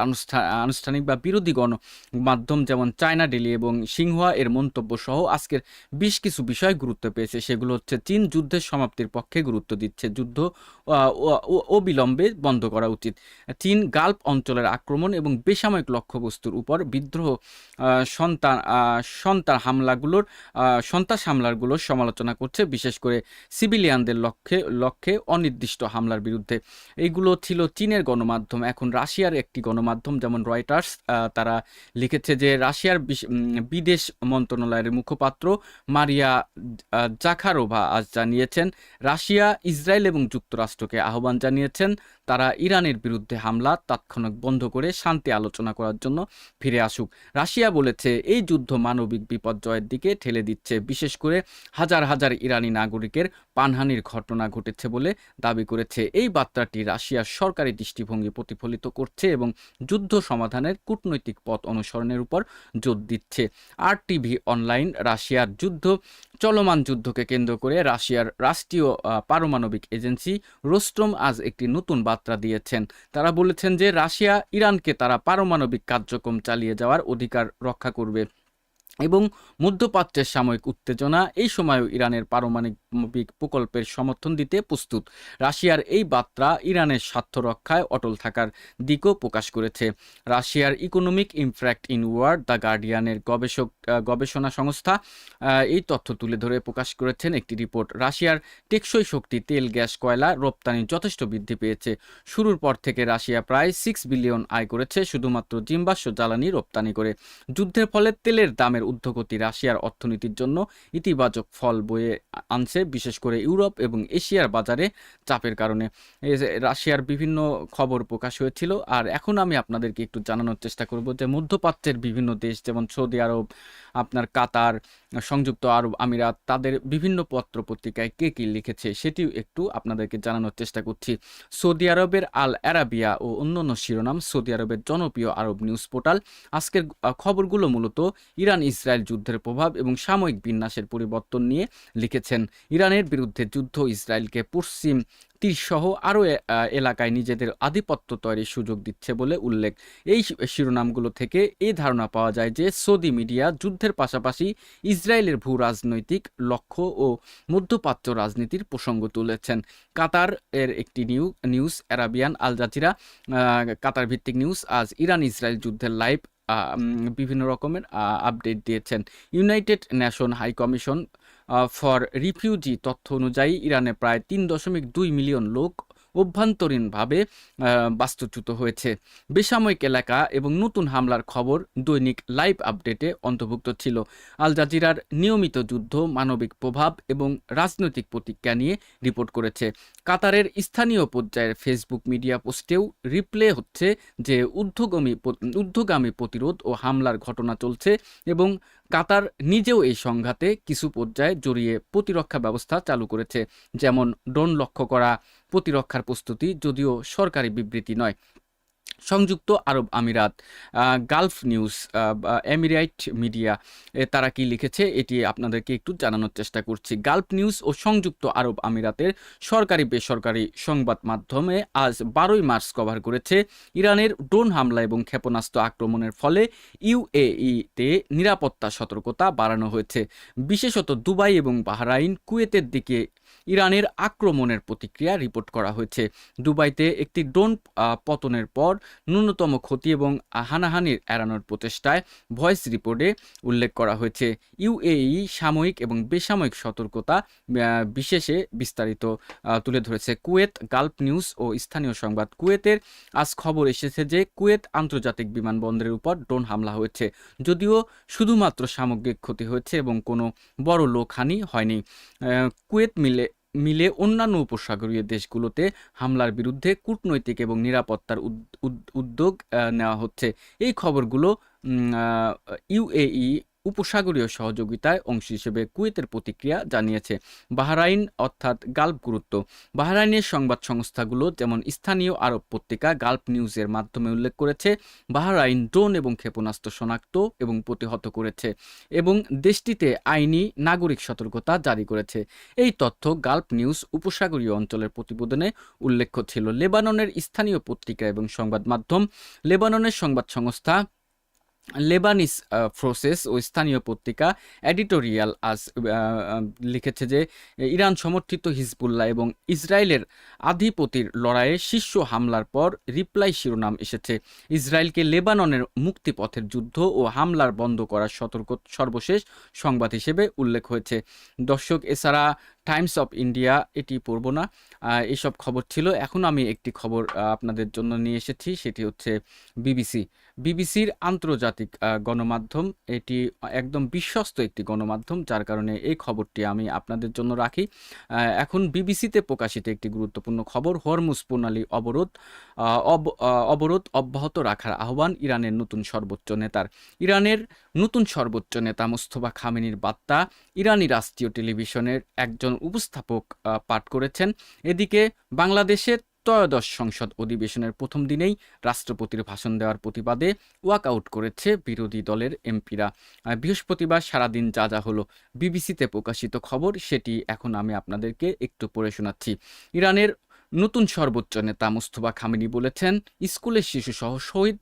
আনুষ্ঠানিক বা বিরোধী গণমাধ্যম যেমন চায়না ডেইলি এবং সিনহুয়া এর মন্তব্য সহ আজকের বেশ কিছু বিষয় গুরুত্ব পেয়েছে। সেগুলো হচ্ছে চীন যুদ্ধের সমাপ্তির পক্ষে গুরুত্ব দিচ্ছে, যুদ্ধ অবিলম্বে বন্ধ করা উচিত। চীন গালফ অঞ্চলের আক্রমণ এবং বেসামরিক লক্ষ্যবস্তুর উপর বিদ্রোহ, সন্ত্রাস হামলাগুলোর সমালোচনা করছে, বিশেষ করে সিভিলিয়ানদের লক্ষ্যে অনির্দিষ্ট হামলার বিরুদ্ধে। এইগুলো ছিল চীনের গণমাধ্যম। এখন রাশিয়ার একটি গণমাধ্যম যেমন রয়টার্স, তারা লিখেছে যে রাশিয়ার বিদেশ মন্ত্রণালয়ের মুখপাত্র মারিয়া জাখারোভা আজ জানিয়েছেন রাশিয়া ইসরায়েল এবং যুক্তরাষ্ট্রকে আহ্বান জানিয়েছেন তারা ইরানের বিরুদ্ধে হামলা তাৎক্ষণিক বন্ধ করে শান্তি আলোচনা করার জন্য ফিরে আসুক। রাশিয়া বলেছে এই যুদ্ধ মানবিক বিপর্যয়ের দিকে ঠেলে দিচ্ছে, বিশেষ করে হাজার হাজার ইরানি নাগরিকের প্রাণহানির ঘটনা ঘটেছে বলে দাবি করেছে। এই বার্তাটি রাশিয়ার সরকারি দৃষ্টিভঙ্গি প্রতিফলিত করছে এবং যুদ্ধ সমাধানের কূটনৈতিক পথ অনুসরণের উপর জোর দিচ্ছে। RTV অনলাইন রাশিয়ার চলমান যুদ্ধকে কেন্দ্র করে রাশিয়ার রাষ্ট্রীয় পারমাণবিক এজেন্সি রোস্টম আজ একটি নতুন বার্তা দিয়েছেন। তারা বলেছেন যে রাশিয়া ইরানকে তারা পারমাণবিক কার্যক্রম চালিয়ে যাওয়ার অধিকার রক্ষা করবে এবং মধ্যপ্রাচ্যের সাময়িক উত্তেজনা এই সময়ও ইরানের পারমাণবিক প্রকল্পের সমর্থন দিতে প্রস্তুত। রাশিয়ার এই বার্তা ইরানের স্বার্থ রক্ষায় অটল থাকার দিকও প্রকাশ করেছে। রাশিয়ার economic impact in war the গার্ডিয়ানের গবেষণা সংস্থা এই তথ্য তুলে ধরে প্রকাশ করেছেন একটি রিপোর্ট। রাশিয়ার টেকসই শক্তি, তেল, গ্যাস, কয়লা রপ্তানি যথেষ্ট বৃদ্ধি পেয়েছে। শুরুর পর থেকে রাশিয়া প্রায় 6 বিলিয়ন আয় করেছে শুধুমাত্র জীবাশ্ম জ্বালানি রপ্তানি করে। যুদ্ধের ফলে তেলের দামের ঊর্ধ্বগতি রাশিয়ার অর্থনীতির জন্য ইতিবাচক ফল বয়ে আনছে, বিশেষ করে ইউরোপ এবং এশিয়ার বাজারে চাপের কারণে। রাশিয়ার বিভিন্ন খবর প্রকাশ হয়েছিল। আর এখন আমি আপনাদেরকে একটু জানানোর চেষ্টা করব যে মধ্যপ্রাচ্যের বিভিন্ন দেশ যেমন সৌদি আরব, আপনার কাতার, সংযুক্ত আরব আমিরাত, তাদের বিভিন্ন পত্র পত্রিকায় কে কী লিখেছে সেটিও একটু আপনাদেরকে জানানোর চেষ্টা করছি। সৌদি আরবের আল আরাবিয়া ও অন্যান্য শিরোনাম। সৌদি আরবের জনপ্রিয় আরব নিউজ পোর্টাল আজকের খবরগুলো মূলত ইরান ইসরায়েল যুদ্ধের প্রভাব এবং সাময়িক বিন্যাসের পরিবর্তন নিয়ে লিখেছেন। ইরানের বিরুদ্ধে যুদ্ধ ইসরায়েলকে পশ্চিম তীরসহ আরও এলাকায় নিজেদের আধিপত্য তৈরির সুযোগ দিচ্ছে বলে উল্লেখ। এই শিরোনামগুলো থেকে এই ধারণা পাওয়া যায় যে সৌদি মিডিয়া যুদ্ধের পাশাপাশি ইসরায়েলের ভূ রাজনৈতিক লক্ষ্য ও মধ্যপ্রাচ্য রাজনীতির প্রসঙ্গ তুলেছেন। কাতার এর একটি নিউজ আরাবিয়ান আল জাজিরা, কাতার ভিত্তিক নিউজ, আজ ইরান ইসরায়েল যুদ্ধের লাইভ বিভিন্ন রকমের আপডেট দিয়েছেন। United Nation High Commission for refugee তথ্য অনুযায়ী ইরানে প্রায় 3.2 মিলিয়ন লোক অভ্যন্তরীণভাবে বাস্তুচ্যুত হয়েছে। বেসামরিক এলাকা এবং নতুন হামলার খবর দৈনিক লাইভ আপডেটে অন্তর্ভুক্ত ছিল। আল জাজিরার নিয়মিত যুদ্ধ, মানবিক প্রভাব এবং রাজনৈতিক প্রতিক্রিয়া নিয়ে রিপোর্ট করেছে। কাতারের স্থানীয় পর্যায়ের ফেসবুক মিডিয়া পোস্টেও রিপ্লে হচ্ছে যে ঊর্ধ্বগামী প্রতিরোধ ও হামলার ঘটনা চলছে এবং কাতার নিজেও এই সংঘাতে কিছু পর্যায়ে জড়িয়ে প্রতিরক্ষা ব্যবস্থা চালু করেছে, যেমন ড্রোন লক্ষ্য করা, প্রতিরক্ষার প্রস্তুতি, যদিও সরকারি বিবৃতি নয়। সংযুক্ত আরব আমিরাত, গালফ নিউজ, এমিরাইট মিডিয়া, তারা কি লিখেছে এটি আপনাদেরকে একটু জানানোর চেষ্টা করছি। গালফ নিউজ ও সংযুক্ত আরব আমিরাতের সরকারি বেসরকারি সংবাদ মাধ্যমে আজ 12 মার্চ কভার করেছে ইরানের ড্রোন হামলা এবং ক্ষেপণাস্ত্র আক্রমণের ফলে UAE-তে নিরাপত্তা সতর্কতা বাড়ানো হয়েছে। বিশেষত দুবাই এবং বাহরাইন, কুয়েতের দিকে ইরানের আক্রমণের প্রতিক্রিয়া রিপোর্ট করা হয়েছে। দুবাইতে একটি ড্রোন পতনের পর ন্যূনতম ক্ষতি এবং হানাহানির এড়ানোর প্রচেষ্টায় ভয়েস রিপোর্টে উল্লেখ করা হয়েছে। UAE সাময়িক এবং বেসামরিক সতর্কতা বিশেষে বিস্তারিত তুলে ধরেছে। কুয়েত, গালফ নিউজ ও স্থানীয় সংবাদ। কুয়েতের আজ খবর এসেছে যে কুয়েত আন্তর্জাতিক বিমানবন্দরের উপর ড্রোন হামলা হয়েছে, যদিও শুধুমাত্র সামগ্রিক ক্ষতি হয়েছে এবং কোনো বড় লোকহানি হয়নি। কুয়েত মিলে অন্যান্য উপসাগরীয় দেশগুলোতে হামলার বিরুদ্ধে কূটনৈতিক এবং নিরাপত্তার উদ্যোগ নেওয়া হচ্ছে। এই খবরগুলো UAE উপসাগরীয় সহযোগিতায় অংশ হিসেবে কুয়েতের প্রতিক্রিয়া জানিয়েছে। বাহরাইন অর্থাৎ গালফ গুরুত্ব। বাহরাইনের সংবাদ সংস্থাগুলো যেমন স্থানীয় আরব পত্রিকা গালফ নিউজের মাধ্যমে উল্লেখ করেছে, বাহরাইন ড্রোন এবং ক্ষেপণাস্ত্র শনাক্ত এবং প্রতিহত করেছে এবং দেশটিতে আইনি নাগরিক সতর্কতা জারি করেছে। এই তথ্য গালফ নিউজ উপসাগরীয় অঞ্চলের প্রতিবেদনে উল্লেখ ছিল। লেবাননের স্থানীয় পত্রিকা এবং সংবাদ মাধ্যম, লেবাননের সংবাদ সংস্থা লেবানিস ফ্রোসেস ও স্থানীয় পত্রিকা এডিটোরিয়াল আজ লিখেছে যে ইরান সমর্থিত হিজবুল্লাহ এবং ইসরায়েলের আধিপত্যের লড়াইয়ে শীর্ষ হামলার পর রিপ্লাই শিরোনাম এসেছে। ইসরায়েলকে লেবাননের মুক্তিপথের যুদ্ধ ও হামলার বন্ধ করার সর্বশেষ সংবাদ হিসেবে উল্লেখ হয়েছে। দর্শক, এছাড়া টাইমস অফ ইন্ডিয়া এটি পড়ব না, এসব খবর ছিল। এখন আমি একটি খবর আপনাদের জন্য নিয়ে এসেছি, সেটি হচ্ছে বিবিসির আন্তর্জাতিক গণমাধ্যম। এটি একদম বিশ্বস্ত একটি গণমাধ্যম, যার কারণে এই খবরটি আমি আপনাদের জন্য রাখি। এখন বিবিসিতে প্রকাশিত একটি গুরুত্বপূর্ণ খবর, হরমুজ প্রণালী অবরোধ অব্যাহত রাখার আহ্বান ইরানের নতুন সর্বোচ্চ নেতার। ইরানের নতুন সর্বোচ্চ নেতা মোস্তফা খামেনির বার্তা ইরানি রাষ্ট্রীয় টেলিভিশনের একজন উপস্থাপক পাঠ করেছেন। এদিকে বাংলাদেশের ত্রয়োদশ সংসদ অধিবেশনের প্রথম দিনেই রাষ্ট্রপতির ভাষণ দেওয়ার প্রতিবাদে ওয়াকআউট করেছে বিরোধী দলের এমপিরা। বৃহস্পতিবার সারাদিন যা যা হলো বিবিসিতে প্রকাশিত খবর, সেটি এখন আমি আপনাদেরকে একটু পড়ে শোনাচ্ছি। ইরানের নতুন সর্বোচ্চ নেতা মোস্তফা খামেনি বলেছেন, স্কুলের শিশুসহ শহীদ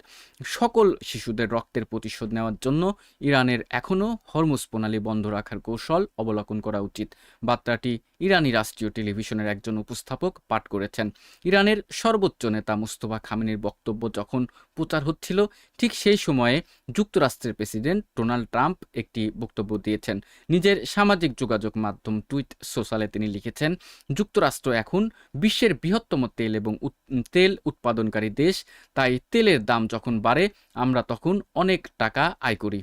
সকল শিশুদের রক্তের প্রতিশোধ নেওয়ার জন্য ইরানের এখনও হরমুজ প্রণালী বন্ধ রাখার কৌশল অবলম্বন করা উচিত। বার্তাটি ইরানি রাষ্ট্রীয় টেলিভিশনের একজন উপস্থাপক পাঠ করেছেন। ইরানের সর্বোচ্চ নেতা মোস্তফা খামেনির বক্তব্য যখন প্রচার হচ্ছিল, ঠিক সেই সময়ে যুক্তরাষ্ট্রের প্রেসিডেন্ট ডোনাল্ড ট্রাম্প একটি বক্তব্য দিয়েছেন। নিজের সামাজিক যোগাযোগ মাধ্যম টুইট সোশ্যালে তিনি লিখেছেন, যুক্তরাষ্ট্র এখন বিশ্বের বৃহত্তম তেল এবং তেল উৎপাদনকারী দেশ, তাই তেলের দাম যখন বাড়ে আমরা তখন অনেক টাকা আয় করি।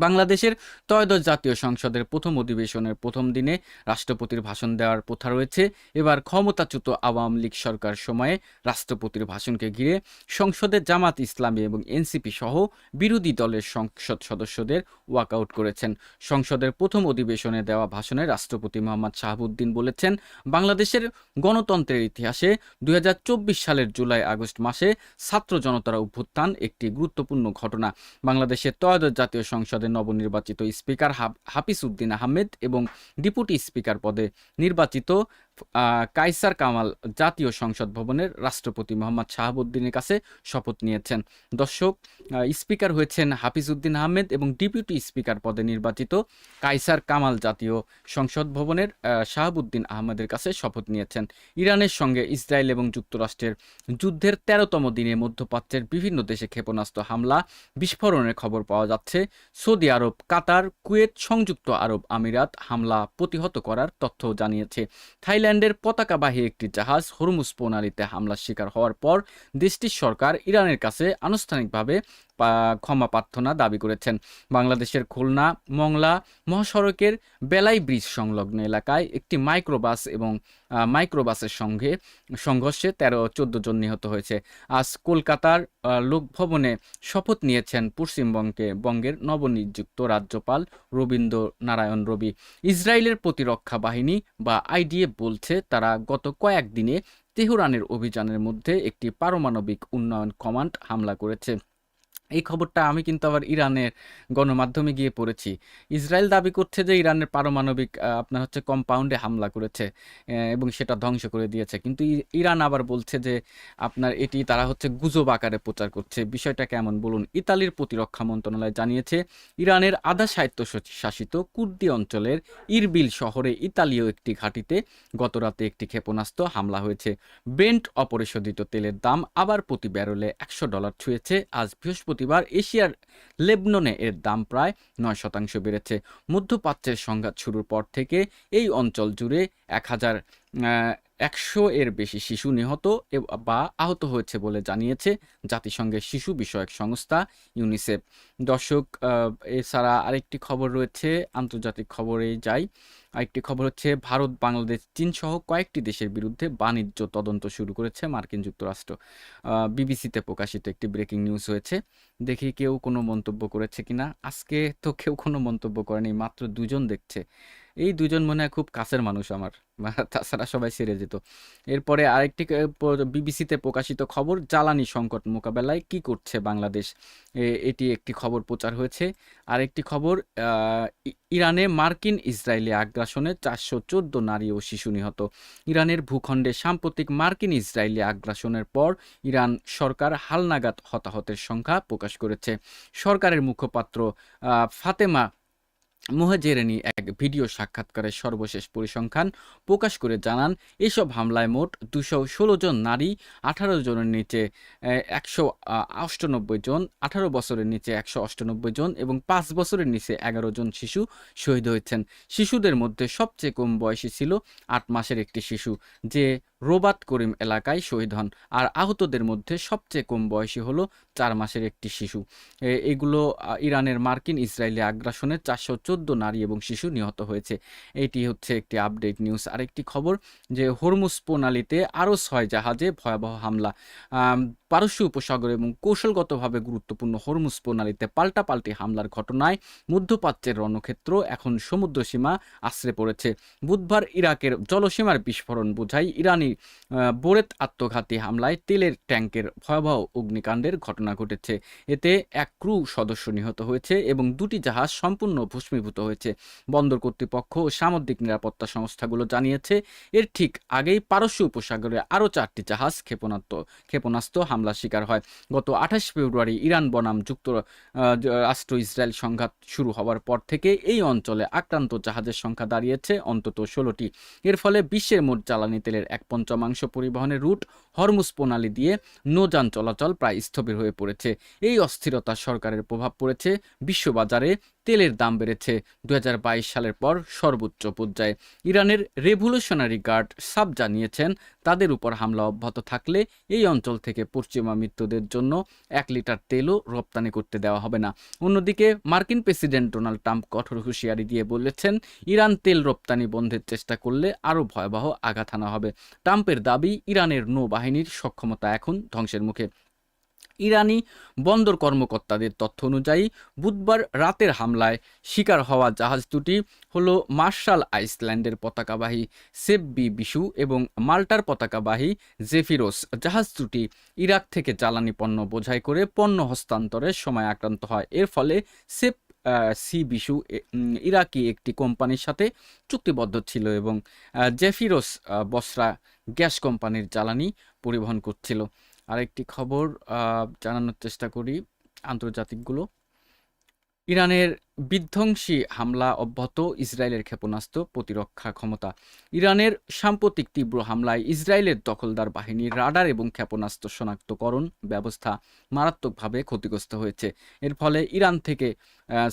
বাংলাদেশের ত্রয়োদশ জাতীয় সংসদের প্রথম অধিবেশনের প্রথম দিনে রাষ্ট্রপতির ভাষণ দেওয়ার প্রথা রয়েছে। এবার ক্ষমতাচ্যুত আওয়ামী লীগ সরকার সময়ে রাষ্ট্রপতির ভাষণকে ঘিরে সংসদে জামাত ইসলামী এবং এনসিপি সহ বিরোধী দলের সংসদ সদস্যদের ওয়াকআউট করেছেন। সংসদের প্রথম অধিবেশনে দেওয়া ভাষণে রাষ্ট্রপতি মোহাম্মদ শাহাবুদ্দিন বলেছেন, বাংলাদেশের গণতন্ত্রের ইতিহাসে 2024 সালের জুলাই আগস্ট মাসে ছাত্র জনতার অভ্যুত্থান একটি গুরুত্বপূর্ণ ঘটনা। বাংলাদেশের ত্রয়োদশ জাতীয় সংসদের নবনির্বাচিত স্পিকার হাফিজ উদ্দিন আহমেদ এবং ডেপুটি স্পিকার পদে নির্বাচিত কায়সার কামাল জাতীয় সংসদ ভবনের রাষ্ট্রপতি মোহাম্মদ শাহাবুদ্দিনের কাছে শপথ নিয়েছেন। দর্শক, স্পিকার হয়েছেন হাফিজ উদ্দিন আহমেদ এবং ডেপুটি স্পিকার পদে নির্বাচিত কায়সার কামাল জাতীয় সংসদ ভবনের শাহাবুদ্দিন আহমেদের কাছে শপথ নিয়েছেন। ইরানের সঙ্গে ইসরায়েল এবং যুক্তরাষ্ট্রের যুদ্ধের 13তম দিনে মধ্যপ্রাচ্যের বিভিন্ন দেশে ক্ষেপণাস্ত্র হামলা বিস্ফোরণের খবর পাওয়া যাচ্ছে। সৌদি আরব, কাতার, কুয়েত, সংযুক্ত আরব আমিরাত হামলা প্রতিহত করার তথ্য জানিয়েছে। থাইল্যান্ডের পতাকাবাহী একটি জাহাজ হরমুজ প্রণালীতে হামলার শিকার হওয়ার পর দেশটির সরকার ইরানের কাছে আনুষ্ঠানিকভাবে ক্ষমা প্রার্থনা দাবি করেছেন। বাংলাদেশের খুলনা মংলা মহাসড়কের বেলাই ব্রিজ সংলগ্ন এলাকায় একটি মাইক্রোবাস এবং মাইক্রোবাসের সঙ্গে সংঘর্ষে 13-14 জন নিহত হয়েছে। আজ কলকাতার লোকভবনে শপথ নিয়েছেন পশ্চিমবঙ্গের নবনিযুক্ত রাজ্যপাল রবীন্দ্র নারায়ণ রবি। ইসরায়েলের প্রতিরক্ষা বাহিনী বা আইডিএফ বলছে, তারা গত কয়েকদিনে তেহরানের অভিযানের মধ্যে একটি পারমাণবিক উন্নয়ন কমান্ড হামলা করেছে। এই খবরটা আমি কিন্তু আবার ইরানের গণমাধ্যমে গিয়ে পড়েছি। ইসরায়েল দাবি করছে যে ইরানের পারমাণবিক আপনার হচ্ছে কম্পাউন্ডে হামলা করেছে এবং সেটা ধ্বংস করে দিয়েছে, কিন্তু ইরান আবার বলছে যে আপনার এটি তারা হচ্ছে গুজব আকারে প্রচার করছে। বিষয়টা কেমন বলুন। ইতালির প্রতিরক্ষা মন্ত্রণালয় জানিয়েছে, ইরানের আধা স্বায়ত্তশাসিত কুর্দি অঞ্চলের ইরবিল শহরে ইতালীয় একটি ঘাঁটিতে গতরাতে একটি ক্ষেপণাস্ত্র হামলা হয়েছে। ব্রেন্ট অপরিশোধিত তেলের দাম আবার প্রতি ব্যারেলে $100 ছুঁয়েছে। আজ বৃহস্পতিবার এশিয়ার লেবননে এর দাম প্রায় 9% বেড়েছে। মধ্যপ্রাচ্যের সংঘাত শুরুর পর থেকে এই অঞ্চল জুড়ে 1100 এর বেশি শিশু নিহত বা আহত হয়েছে বলে জানিয়েছে জাতিসংঘের শিশু বিষয়ক সংস্থা ইউনিসেফ। দর্শক, এছাড়া আরেকটি খবর রয়েছে, আন্তর্জাতিক খবরে যাই। আরেকটি খবর হচ্ছে ভারত, বাংলাদেশ, চীন সহ কয়েকটি দেশের বিরুদ্ধে বাণিজ্য তদন্ত শুরু করেছে মার্কিন যুক্তরাষ্ট্র। বিবিসিতে প্রকাশিত একটি ব্রেকিং নিউজ হয়েছে। দেখি কেউ কোনো মন্তব্য করেছে কিনা। আজকে তো কেউ কোনো মন্তব্য করেনি, মাত্র দুজন দেখছে। এই দুজন মনে হয় খুব কাছের মানুষ আমার, তাছাড়া সবাই সেরে যেত। এরপরে আরেকটি বিবিসিতে প্রকাশিত খবর, জ্বালানি সংকট মোকাবেলায় কি করছে বাংলাদেশ, এটি একটি খবর প্রচার হয়েছে। আরেকটি খবর, ইরানে মার্কিন ইসরায়েলি আগ্রাসনে 414 নারী ও শিশু নিহত। ইরানের ভূখণ্ডে সাম্প্রতিক মার্কিন ইসরায়েলি আগ্রাসনের পর ইরান সরকার হালনাগাদ হতাহতের সংখ্যা প্রকাশ করেছে। সরকারের মুখপাত্র ফাতেমা মোহাজেরেনি এক ভিডিও সাক্ষাৎকারের সর্বশেষ পরিসংখ্যান প্রকাশ করে জানান, এসব হামলায় মোট 216 জন নারী, 18 জনের নিচে 198 জন, 18 বছরের নিচে 198 জন এবং 5 বছরের নিচে 11 জন শিশু শহীদ হয়েছেন। শিশুদের মধ্যে সবচেয়ে কম বয়সী ছিল 8 মাসের একটি শিশু, যে রোবাত করিম এলাকায় শহীদ হন। আর আহতদের মধ্যে সবচেয়ে কম বয়সী হলো 4 মাসের একটি শিশু। এগুলো ইরানের মার্কিন ইসরায়েলি আগ্রাসনে 414 নারী এবং শিশু নিহত হয়েছে। এটি হচ্ছে একটি আপডেট নিউজ। আরেকটি খবর, যে হরমুজ প্রণালীতে আরও 6 জাহাজে ভয়াবহ হামলা। পারস্য উপসাগর এবং কৌশলগতভাবে গুরুত্বপূর্ণ হরমুজ প্রণালীতে পাল্টাপাল্টি হামলার ঘটনায় মধ্যপ্রাচ্যের রণক্ষেত্র এখন সমুদ্রসীমা আশ্রে পড়েছে। বুধবার ইরাকের জলসীমার বিস্ফোরণ বোঝাই ইরানি বোরেত আত্মঘাতী হামলায় তেলের ট্যাঙ্কের ভয়াবহ অগ্নিকাণ্ডের ঘটনা ঘটেছে। এতে এক ক্রু সদস্য নিহত হয়েছে এবং 2টি জাহাজ সম্পূর্ণ ভস্মীভূত হয়েছে। বন্দর কর্তৃপক্ষ ও সামুদ্রিক নিরাপত্তা সংস্থাগুলো জানিয়েছে, এর ঠিক আগেই পারস্য উপসাগরে আরও 4টি জাহাজ ক্ষেপণাস্ত্র হামলার শিকার হয়। গত 28 ফেব্রুয়ারি ইরান বনাম যুক্তরাষ্ট্র ইসরায়েল সংঘাত শুরু হওয়ার পর থেকে এই অঞ্চলে আক্রান্ত জাহাজের সংখ্যা দাঁড়িয়েছে অন্তত 16টি। এর ফলে বিশ্বের মোট জ্বালানি তেলের 1/5 পরিবহনের রুট হরমুজ প্রণালী দিয়ে নৌযান চলাচল প্রায় স্থবির হয়ে পড়েছে। এই অস্থিরতা সরকারের প্রভাব পড়েছে বিশ্ববাজারে। তেলের দাম বেড়েছে 2022 সালের পর সর্বোচ্চ পর্যায়ে। ইরানের রেভলিউশনারি গার্ড সাব জানিয়েছেন, তাদের উপর হামলা অব্যাহত থাকলে এই অঞ্চল থেকে পশ্চিমা মিত্রদের জন্য 1 লিটার তেলও রপ্তানি করতে দেওয়া হবে না। অন্যদিকে মার্কিন প্রেসিডেন্ট ডোনাল্ড ট্রাম্প কঠোর হুঁশিয়ারি দিয়ে বলেছেন, ইরান তেল রপ্তানি বন্ধের চেষ্টা করলে আরও ভয়াবহ আঘাত হানা হবে। ট্রাম্পের দাবি, ইরানের নৌবাহিনীর সক্ষমতা এখন ধ্বংসের মুখে। ইরানি বন্দর কর্মকর্তাদের তথ্য অনুযায়ী বুধবার রাতের হামলায় শিকার হওয়া জাহাজ দুটি হলো মার্শাল আইল্যান্ডের পতাকাবাহী সেফবি বিশু এবং মাল্টার পতাকাবাহী জেফিরোস। জাহাজ দুটি ইরাক থেকে জ্বালানি পণ্য বোঝাই করে পণ্য হস্তান্তরের সময় আক্রান্ত হয়। এর ফলে সি বিশু ইরাকি একটি কোম্পানির সাথে চুক্তিবদ্ধ ছিল এবং জেফিরোস বসরা গ্যাস কোম্পানির জ্বালানি পরিবহন করছিল। আরেকটি খবর জানানোর চেষ্টা করি, আন্তর্জাতিকগুলো। ইরানের বিধ্বংসী হামলা অব্যাহত, ইসরায়েলের ক্ষেপণাস্ত্র প্রতিরক্ষা ক্ষমতা। ইরানের সাম্প্রতিক তীব্র হামলায় ইসরায়েলের দখলদার বাহিনীর রাডার এবং ক্ষেপণাস্ত্র শনাক্তকরণ ব্যবস্থা মারাত্মকভাবে ক্ষতিগ্রস্ত হয়েছে। এর ফলে ইরান থেকে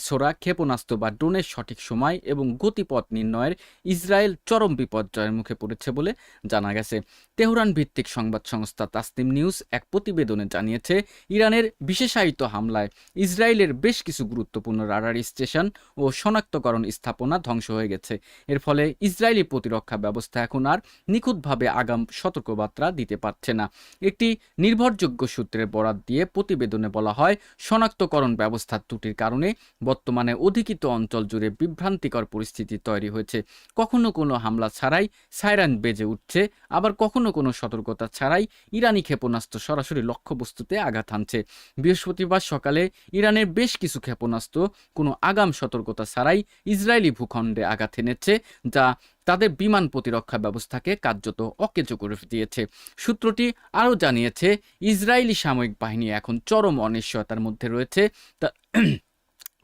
ছোড়া ক্ষেপণাস্ত্র বা ড্রোনের সঠিক সময় এবং গতিপথ নির্ণয়ের ইসরায়েল চরম বিপর্যয়ের মুখে পড়েছে বলে জানা গেছে। তেহরান ভিত্তিক সংবাদ সংস্থা তাসনিম নিউজ এক প্রতিবেদনে জানিয়েছে, ইরানের বিশেষায়িত হামলায় ইসরায়েলের বেশ কিছু গুরুত্বপূর্ণ রাডার স্টেশন ও শনাক্তকরণ স্থাপনা ধ্বংস হয়ে গেছে। এর ফলে ইসরায়েলি প্রতিরক্ষা ব্যবস্থা এখন আর নিখুঁতভাবে আগাম সতর্কবার্তা দিতে পারছে না। একটি নির্ভরযোগ্য সূত্রের বরাত দিয়ে প্রতিবেদনে বলা হয়, শনাক্তকরণ ব্যবস্থার ত্রুটির কারণে বর্তমানে অধিকৃত অঞ্চল জুড়ে বিভ্রান্তিকর পরিস্থিতি তৈরি হয়েছে। কখনো কোনো হামলা ছাড়াই সাইরেন বেজে উঠছে, আবার কখনো কোনো সতর্কতা ছাড়াই ইরানি ক্ষেপণাস্ত্র সরাসরি লক্ষ্যবস্তুতে আঘাত হানছে। বৃহস্পতিবার সকালে ইরানের বেশ কিছু ক্ষেপণাস্ত্র কোনো আগাম সতর্কতা ছাড়াই ইসরায়েলি ভূখণ্ডে আঘাত এনেছে, যা তাদের বিমান প্রতিরক্ষা ব্যবস্থাকে কার্যত অকেজো করে দিয়েছে। সূত্রটি আরও জানিয়েছে, ইসরায়েলি সামরিক বাহিনী এখন চরম অনিশ্চয়তার মধ্যে রয়েছে।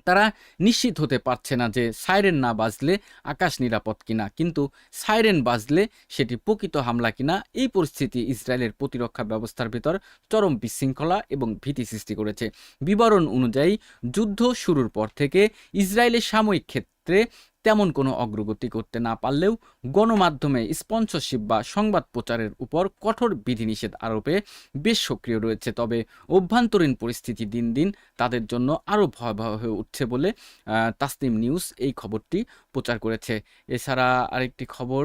তারা নিশ্চিত হতে পারছে না যে সাইরেন না বাজলে আকাশ নিরাপদ কিনা, কিন্তু সাইরেন বাজলে সেটি প্রকৃত হামলা কিনা। এই পরিস্থিতি ইসরায়েলের প্রতিরক্ষা ব্যবস্থার ভিতর চরম বিশৃঙ্খলা এবং ভীতি সৃষ্টি করেছে। বিবরণ অনুযায়ী যুদ্ধ শুরুর পর থেকে ইসরায়েলের সামরিক ক্ষেত্রে তেমন কোনো অগ্রগতি করতে না পারলেও গণমাধ্যমে স্পন্সরশিপ বা সংবাদ প্রচারের উপর কঠোর বিধিনিষেধ আরোপে বেশ সক্রিয় রয়েছে। তবে অভ্যন্তরীণ পরিস্থিতি দিন দিন তাদের জন্য আরও ভয়াবহ হয়ে উঠছে বলে তাসনিম নিউজ এই খবরটি প্রচার করেছে। এছাড়া আরেকটি খবর,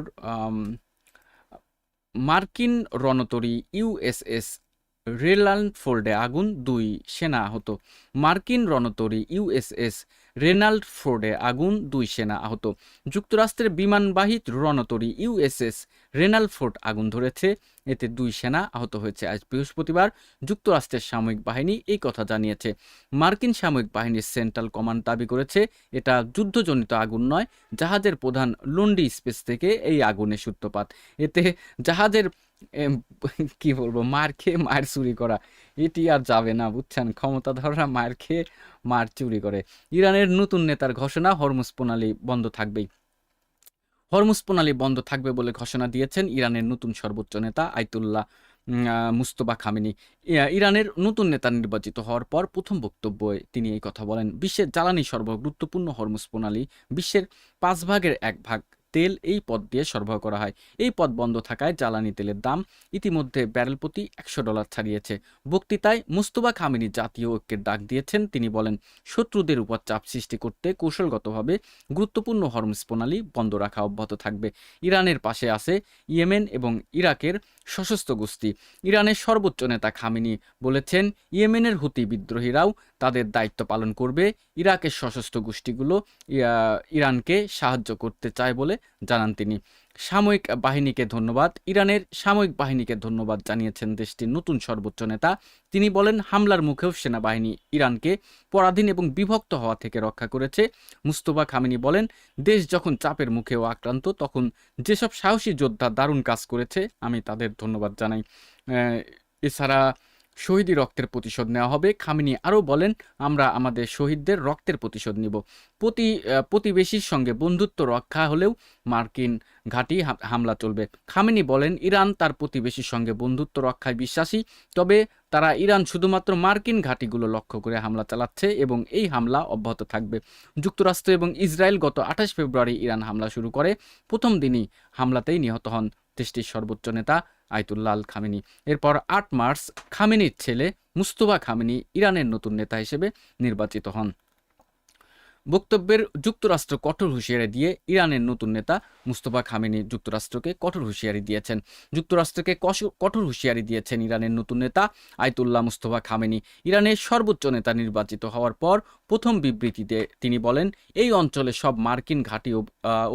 মার্কিন রণতরী ইউএসএস রেনাল্ডফোর্ডে আগুন, 2 সেনা আহত। মার্কিন রণতরী ইউএসএস রেনাল্ডফোর্ডে আগুন, 2 সেনা আহত। যুক্তরাষ্ট্রের বিমানবাহী রণতরী ইউএসএস রেনাল্ডফোর্ড আগুন ধরেছে, এতে 2 সেনা আহত হয়েছে। আজ বৃহস্পতিবার যুক্তরাষ্ট্রের সামরিক বাহিনী এই কথা জানিয়েছে। মার্কিন সামরিক বাহিনীর সেন্ট্রাল কমান্ড দাবি করেছে এটা যুদ্ধজনিত আগুন নয়, জাহাজের প্রধান লন্ডি স্পেস থেকে এই আগুনের সূত্রপাত। এতে জাহাজের কি বলবো, মার খেয়ে মার চুরি করা, এটি আর যাবে না, বুঝছেন? ক্ষমতাধররা মার খেয়ে মার চুরি করে। ইরানের নতুন নেতার ঘোষণা, হরমুজ প্রণালী বন্ধ থাকবেই। হরমুজ প্রণালী বন্ধ থাকবে বলে ঘোষণা দিয়েছেন ইরানের নতুন সর্বোচ্চ নেতা আয়াতুল্লাহ মুস্তফা খামেনি। ইরানের নতুন নেতা নির্বাচিত হওয়ার পর প্রথম বক্তব্যে তিনি এই কথা বলেন। বিশ্বের জ্বালানি সরবরাহ গুরুত্বপূর্ণ হরমুজ প্রণালী, বিশ্বের 5 ভাগের 1 ভাগ তেল এই পথ দিয়ে সরবরাহ করা হয়। এই পথ বন্ধ থাকায় জ্বালানি তেলের দাম ইতিমধ্যে ব্যারেল প্রতি $100 ছাড়িয়েছে। বক্তৃতায় মুস্তফা খামেনি জাতীয় ঐক্যের ডাক দিয়েছেন। তিনি বলেন, শত্রুদের উপর চাপ সৃষ্টি করতে কৌশলগতভাবে গুরুত্বপূর্ণ হরমুজ প্রণালী বন্ধ রাখা অব্যাহত থাকবে। ইরানের পাশে আছে ইয়েমেন এবং ইরাকের সশস্ত্র গোষ্ঠী। ইরানের সর্বোচ্চ নেতা খামেনি বলেছেন, ইয়েমেনের হুতি বিদ্রোহীরাও তাদের দায়িত্ব পালন করবে। ইরাকের সশস্ত্র গোষ্ঠীগুলো ইরানকে সাহায্য করতে চায় বলে জানান তিনি। সামরিক বাহিনীকে ধন্যবাদ। ইরানের সামরিক বাহিনীকে ধন্যবাদ জানিয়েছেন দেশটির নতুন সর্বোচ্চ নেতা। তিনি বলেন, হামলার মুখেও সেনাবাহিনী ইরানকে পরাধীন এবং বিভক্ত হওয়া থেকে রক্ষা করেছে। মুস্তফা খামেনি বলেন, দেশ যখন চাপের মুখেও আক্রান্ত, তখন যেসব সাহসী যোদ্ধা দারুণ কাজ করেছে আমি তাদের ধন্যবাদ জানাই। এছাড়া শহীদি রক্তের প্রতিশোধ নেওয়া হবে। খামেনি আরও বলেন, আমরা আমাদের শহীদদের রক্তের প্রতিশোধ নিব। প্রতিবেশীর সঙ্গে বন্ধুত্ব রক্ষা হলেও মার্কিন ঘাঁটি হামলা চলবে। খামেনি বলেন, ইরান তার প্রতিবেশীর সঙ্গে বন্ধুত্ব রক্ষায় বিশ্বাসী, তবে ইরান শুধুমাত্র মার্কিন ঘাঁটিগুলো লক্ষ্য করে হামলা চালাচ্ছে এবং এই হামলা অব্যাহত থাকবে। যুক্তরাষ্ট্র এবং ইসরায়েল গত 28 ফেব্রুয়ারি ইরান হামলা শুরু করে। প্রথম দিনই হামলাতেই নিহত হন দেশটির সর্বোচ্চ নেতা আয়াতুল্লাহ আল খামেনি। এরপর 8 মার্চ খামেনির ছেলে মুস্তফা খামেনি ইরানের নতুন নেতা হিসেবে নির্বাচিত হন। বক্তব্যের যুক্তরাষ্ট্র কঠোর হুঁশিয়ারি দিয়ে ইরানের নতুন নেতা মুস্তফা খামেনি যুক্তরাষ্ট্রকে কঠোর হুঁশিয়ারি দিয়েছেন। যুক্তরাষ্ট্রকে কঠোর হুঁশিয়ারি দিয়েছেন ইরানের নতুন নেতা আয়াতুল্লাহ মুস্তফা খামেনি। ইরানের সর্বোচ্চ নেতা নির্বাচিত হওয়ার পর প্রথম বিবৃতিতে তিনি বলেন, এই অঞ্চলে সব মার্কিন ঘাঁটি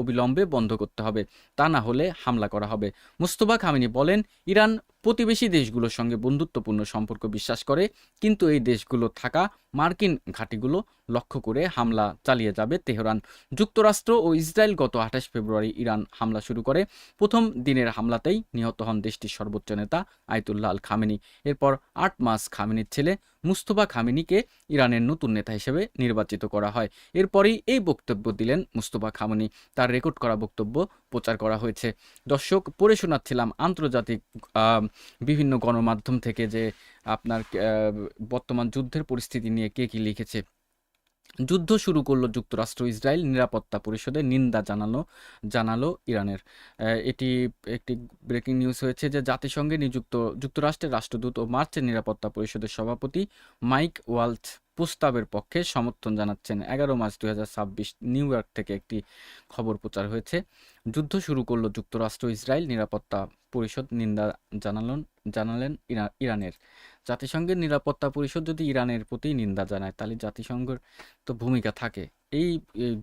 অবিলম্বে বন্ধ করতে হবে, তা না হলে হামলা করা হবে। মুস্তফা খামেনি বলেন, ইরান প্রতিবেশী দেশগুলোর সঙ্গে বন্ধুত্বপূর্ণ সম্পর্ক বিশ্বাস করে, কিন্তু এই দেশগুলো থাকা মার্কিন ঘাঁটিগুলো লক্ষ্য করে হামলা চালিয়ে যাবে তেহরান। যুক্তরাষ্ট্র ও ইসরায়েল গত 28 ফেব্রুয়ারি ইরান হামলা শুরু করে। প্রথম দিনের হামলাতেই নিহত হন দেশটির সর্বোচ্চ নেতা আয়াতুল্লাহ আল খামেনি। এরপর 8 মার্চ খামেনির ছেলে মুস্তফা খামেনিকে ইরানের নতুন নেতা হিসেবে নির্বাচিত করা হয়। এরপরই এই বক্তব্য দিলেন মুস্তফা খামেনি। তার রেকর্ড করা বক্তব্য প্রচার করা হয়েছে। দর্শক, পড়ে শোনাচ্ছিলাম আন্তর্জাতিক বিভিন্ন গণমাধ্যম থেকে যে আপনার বর্তমান যুদ্ধের পরিস্থিতি নিয়ে কে কি লিখেছে। যুদ্ধ শুরু করলো যুক্তরাষ্ট্র, ইসরায়েল, নিরাপত্তা পরিষদে নিন্দা জানালো ইরানের। এটি একটি ব্রেকিং নিউজ হয়েছে যে জাতিসংঘে নিযুক্ত যুক্তরাষ্ট্রের রাষ্ট্রদূত ও মার্চের নিরাপত্তা পরিষদের সভাপতি মাইক ওয়ালস প্রস্তাবের পক্ষে সমর্থন জানাচ্ছেন। 11 মার্চ 2026 নিউ ইয়র্ক থেকে একটি খবর প্রচার হয়েছে। যুদ্ধ শুরু করলো যুক্তরাষ্ট্র, ইসরায়েল, নিরাপত্তা পরিষদ নিন্দা জানালেন ইরানের। জাতিসংঘের নিরাপত্তা পরিষদ যদি ইরানের প্রতি নিন্দা জানায়, তাহলে জাতিসংঘের তো ভূমিকা থাকে। এই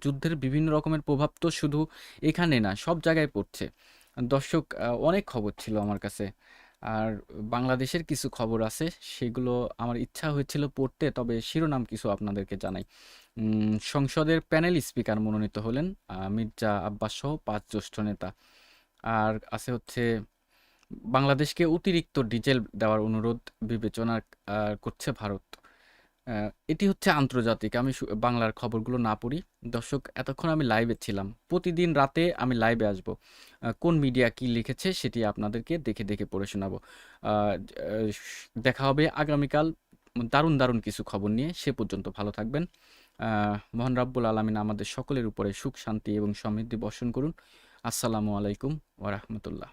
যুদ্ধের বিভিন্ন রকমের প্রভাব তো শুধু এখানে না, সব জায়গায় পড়ছে। দর্শক, অনেক খবর ছিল আমার কাছে, আর বাংলাদেশের কিছু খবর আছে, সেগুলো আমার ইচ্ছা হয়েছিল পড়তে, তবে শিরোনাম কিছু আপনাদেরকে জানাই। সংসদের প্যানেল স্পিকার মনোনীত হলেন মির্জা আব্বাস সহ 5 জ্যেষ্ঠ নেতা। আর আছে হচ্ছে, বাংলাদেশকে অতিরিক্ত ডিজেল দেওয়ার অনুরোধ বিবেচনা করছে ভারত। এটি হচ্ছে আন্তর্জাতিক। আমি বাংলার খবরগুলো না পড়ি। দর্শক, এতক্ষণ আমি লাইভে ছিলাম। প্রতিদিন রাতে আমি লাইভে আসব। কোন মিডিয়া কি লিখেছে সেটি আপনাদেরকে দেখে দেখে পড়ে শোনাবো। দেখা হবে আগামীকাল দারুণ দারুণ কিছু খবর নিয়ে। সে পর্যন্ত ভালো থাকবেন। মহান রাব্বুল আলামিন আমাদের সকলের উপরে সুখ শান্তি এবং সমৃদ্ধি বর্ষণ করুন। আসসালামু আলাইকুম ওয়া রাহমাতুল্লাহ।